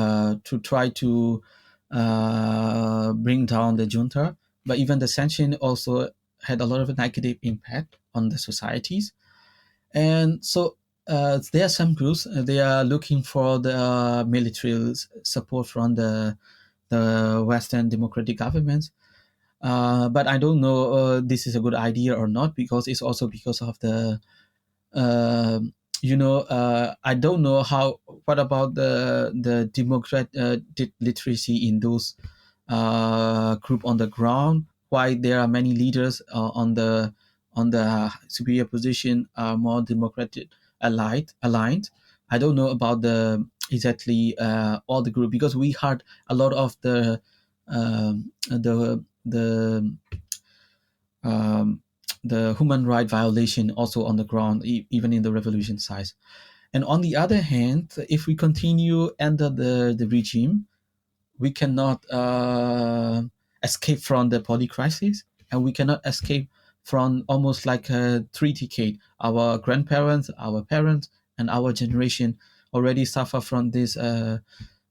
try to bring down the junta. But even the sanction also had a lot of negative impact on the societies. And so there are some groups, they are looking for the military support from the Western democratic governments. But I don't know this is a good idea or not, because it's also because of the I don't know what about the democrat literacy in those group on the ground, why there are many leaders on the superior position are more democratic aligned. I don't know about the exactly all the group, because we heard a lot of um, the human right violation also on the ground, even in the revolution side. And on the other hand, if we continue under the regime, we cannot escape from the polycrisis, and we cannot escape from almost like a 3 decade. Our grandparents, our parents, and our generation already suffer from this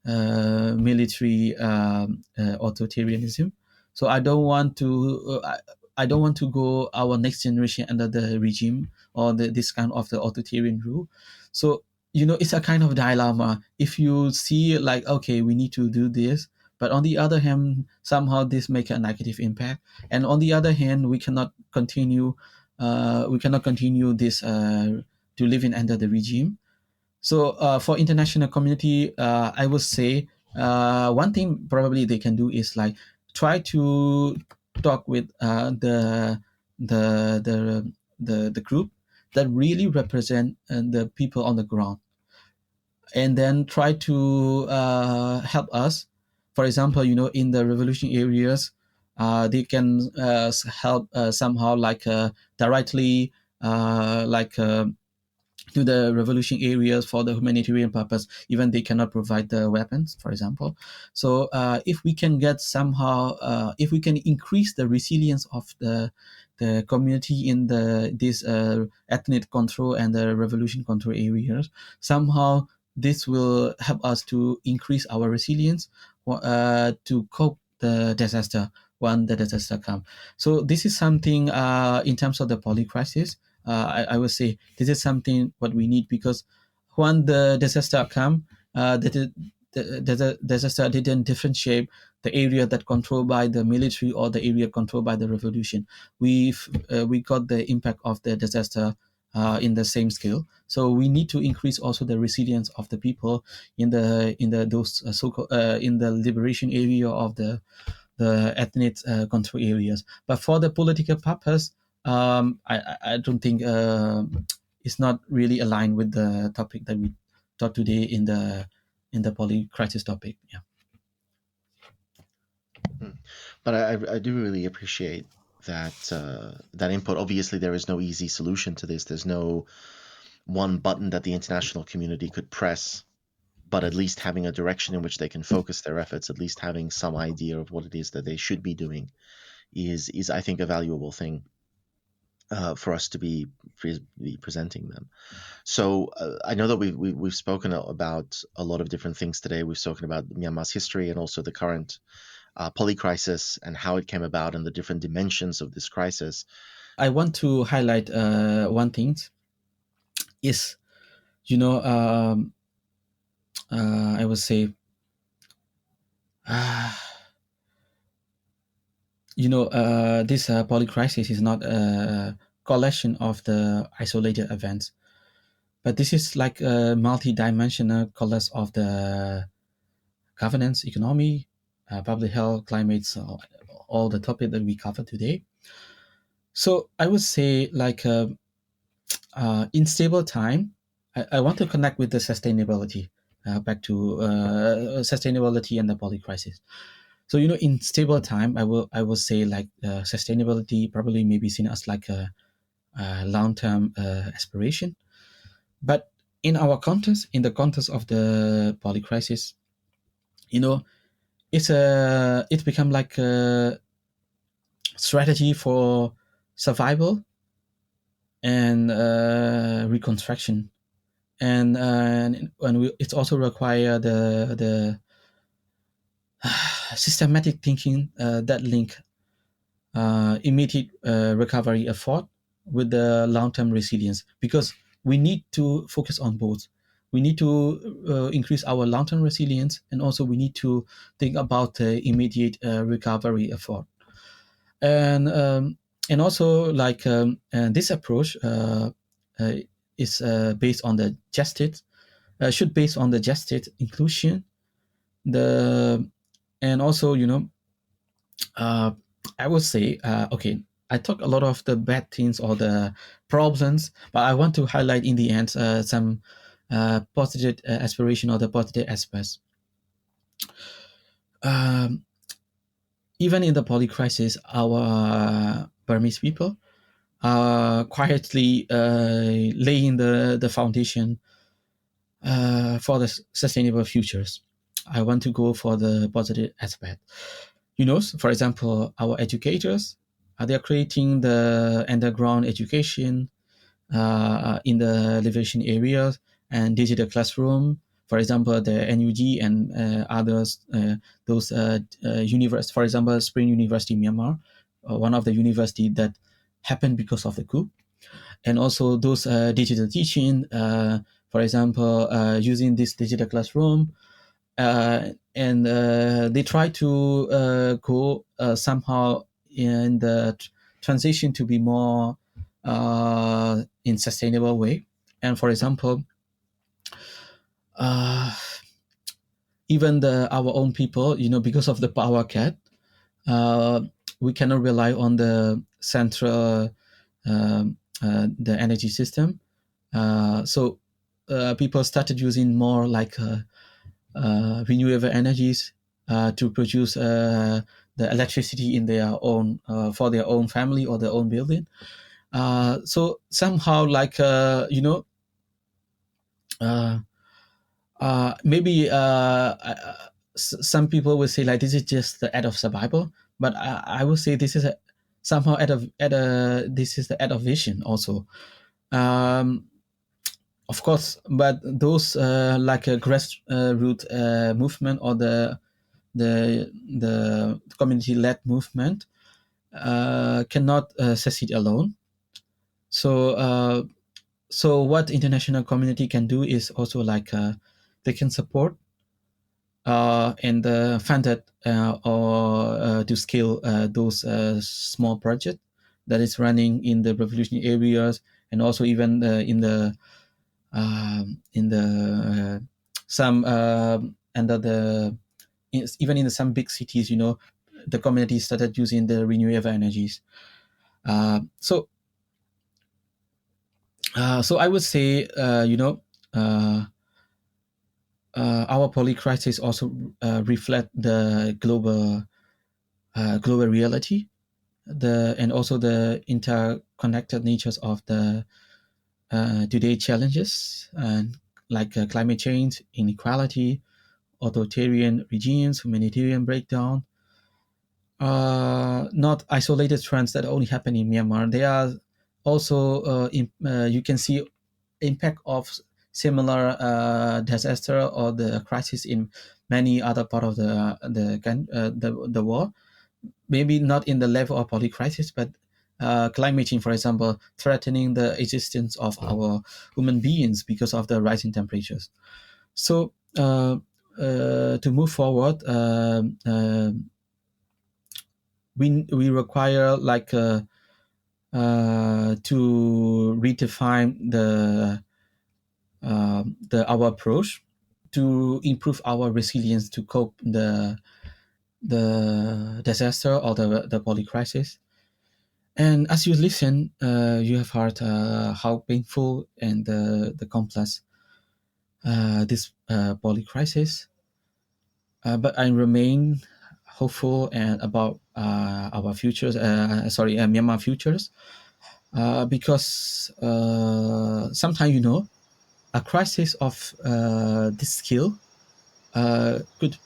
military authoritarianism. So I don't want to go our next generation under the regime or this kind of the authoritarian rule. So it's a kind of dilemma. If you see like, okay, we need to do this, but on the other hand, somehow this make a negative impact, and on the other hand, we cannot continue this to live in under the regime. So for international community, I would say one thing probably they can do is like try to talk with the group that really represent the people on the ground, and then try to help us. For example, in the revolution areas, they can help somehow like directly like to the revolution areas for the humanitarian purpose. Even they cannot provide the weapons, for example. So if we can get somehow, if we can increase the resilience of the community in this ethnic control and the revolution control areas, somehow this will help us to increase our resilience to cope the disaster when the disaster comes. So this is something in terms of the polycrisis. I would say this is something what we need, because when the disaster come, the disaster didn't differentiate the area that controlled by the military or the area controlled by the revolution. We got the impact of the disaster in the same scale. So we need to increase also the resilience of the people in those in the liberation area of the ethnic control areas. But for the political purpose, I don't think it's not really aligned with the topic that we talked today in the polycrisis topic. Yeah. But I do really appreciate that input. Obviously, there is no easy solution to this. There's no one button that the international community could press, but at least having a direction in which they can focus their efforts, at least having some idea of what it is that they should be doing, is I think a valuable thing for us to be presenting them. So I know that we've spoken about a lot of different things today. We've spoken about Myanmar's history and also the current polycrisis and how it came about and the different dimensions of this crisis. I want to highlight one thing is, I would say, this polycrisis is not a collection of the isolated events, but this is like a multi-dimensional collapse of the governance, economy, public health, climate, so all the topic that we covered today. So I would say like in stable time, I want to connect with the sustainability, back to sustainability and the polycrisis. So in stable time, I will say like sustainability probably may be seen as like a long-term aspiration, but in our context, in the context of the polycrisis, it's become like a strategy for survival and reconstruction, It's also require the systematic thinking that link immediate recovery effort with the long-term resilience, because we need to focus on both. We need to increase our long-term resilience, and also we need to think about the immediate recovery effort. And also and this approach is based on the justice, should based on the justice inclusion, and also I would say, okay, I talk a lot of the bad things or the problems, but I want to highlight in the end some positive aspiration or the positive aspects. Even in the polycrisis, our Burmese people are quietly laying the foundation for the sustainable futures. I want to go for the positive aspect. For example, our educators, they are creating the underground education in the liberation areas and digital classroom. For example, the NUG and others, those universities, for example, Spring University, Myanmar, one of the university that happened because of the coup. And also those digital teaching, for example, using this digital classroom, and they try to go somehow in the transition to be more in sustainable way. And for example, even our own people, because of the power cut, we cannot rely on the central the energy system. So people started using more renewable energies to produce the electricity in their own for their own family or their own building. So somehow, maybe some people will say this is just the act of survival, but I would say this is somehow this is the act of vision also. Of course, but those like a grassroots movement or the community-led movement cannot succeed alone. So what international community can do is also they can support and funded or to scale those small projects that is running in the revolutionary areas, and also even in the some under the even in some big cities, the community started using the renewable energies. So I would say, our polycrisis also reflect the global reality, and also the interconnected natures of the today challenges, and climate change, inequality, authoritarian regimes, humanitarian breakdown. Not isolated trends that only happen in Myanmar. They are also you can see impact of similar disaster or the crisis in many other part of the world. Maybe not in the level of polycrisis, but climate change, for example, threatening the existence of our human beings because of the rising temperatures. So to move forward, we require to redefine our approach to improve our resilience to cope the disaster or the polycrisis. And as you listen, you have heard how painful and the complex this polycrisis. But I remain hopeful and about our futures. Myanmar futures, because sometimes a crisis of this scale could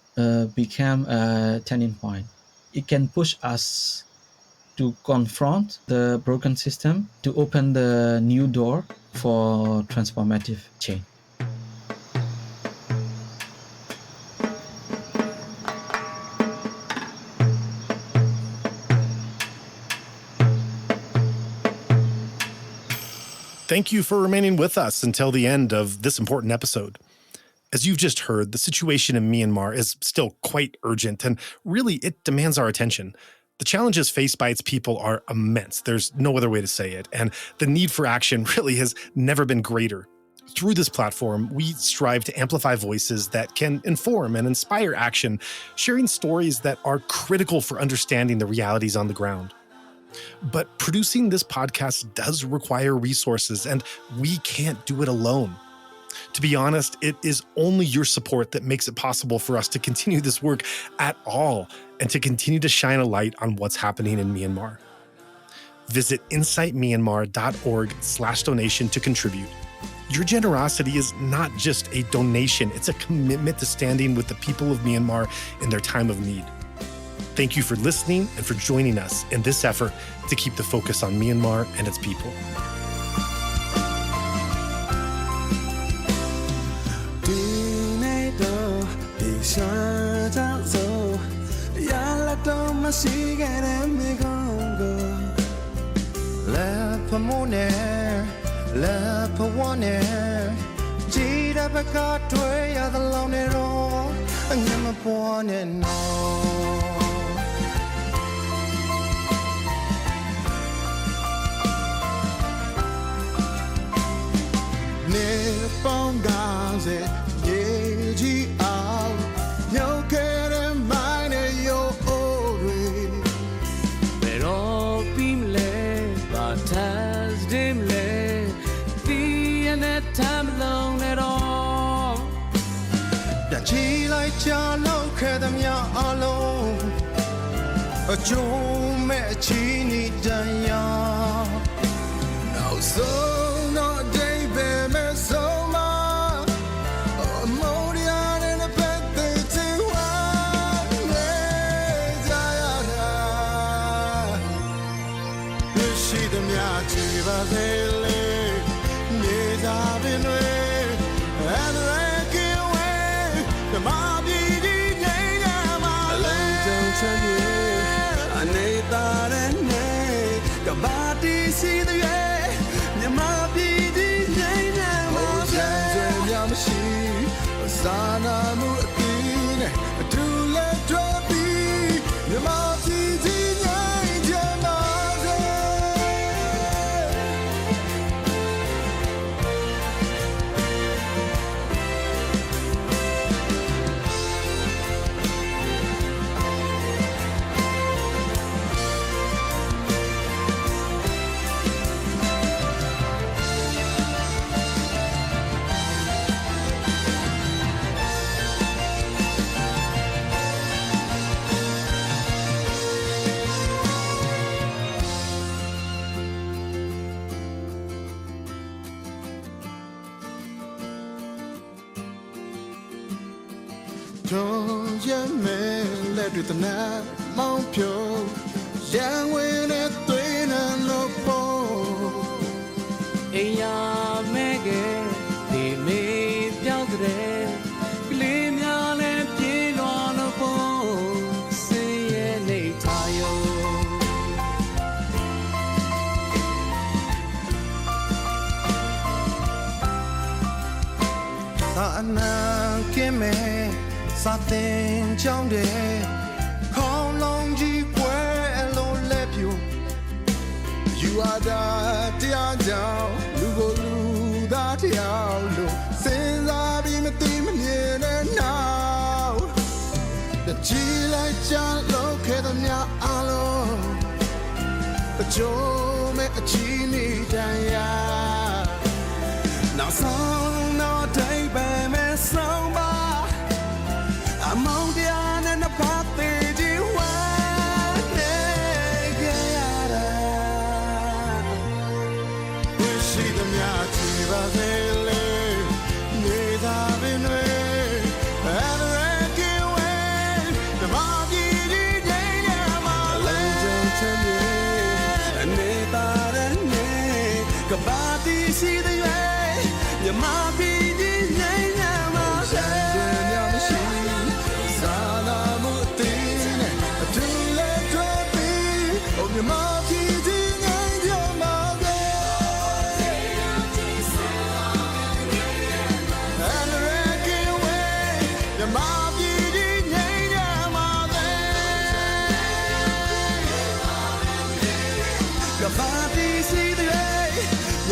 become a turning point. It can push us to confront the broken system, to open the new door for transformative change. Thank you for remaining with us until the end of this important episode. As you've just heard, the situation in Myanmar is still quite urgent, and really it demands our attention. The challenges faced by its people are immense. There's no other way to say it, and the need for action really has never been greater. Through this platform, we strive to amplify voices that can inform and inspire action, sharing stories that are critical for understanding the realities on the ground. But producing this podcast does require resources, and we can't do it alone. To be honest, it is only your support that makes it possible for us to continue this work at all and to continue to shine a light on what's happening in Myanmar. Visit insightmyanmar.org/donation to contribute. Your generosity is not just a donation, it's a commitment to standing with the people of Myanmar in their time of need. Thank you for listening and for joining us in this effort to keep the focus on Myanmar and its people.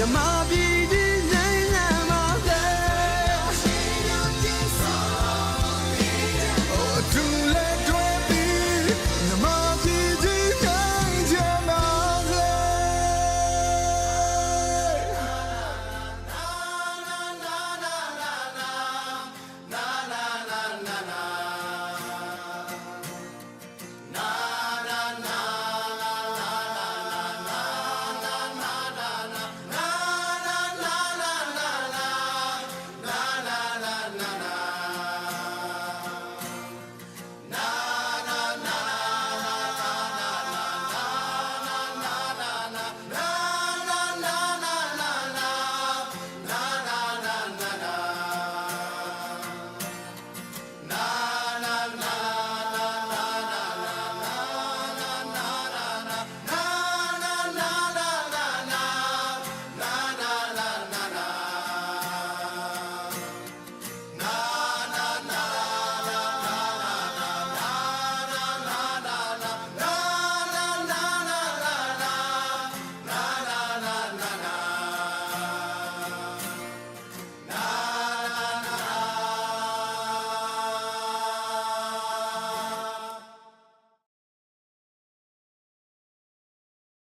မြန်မာပြည်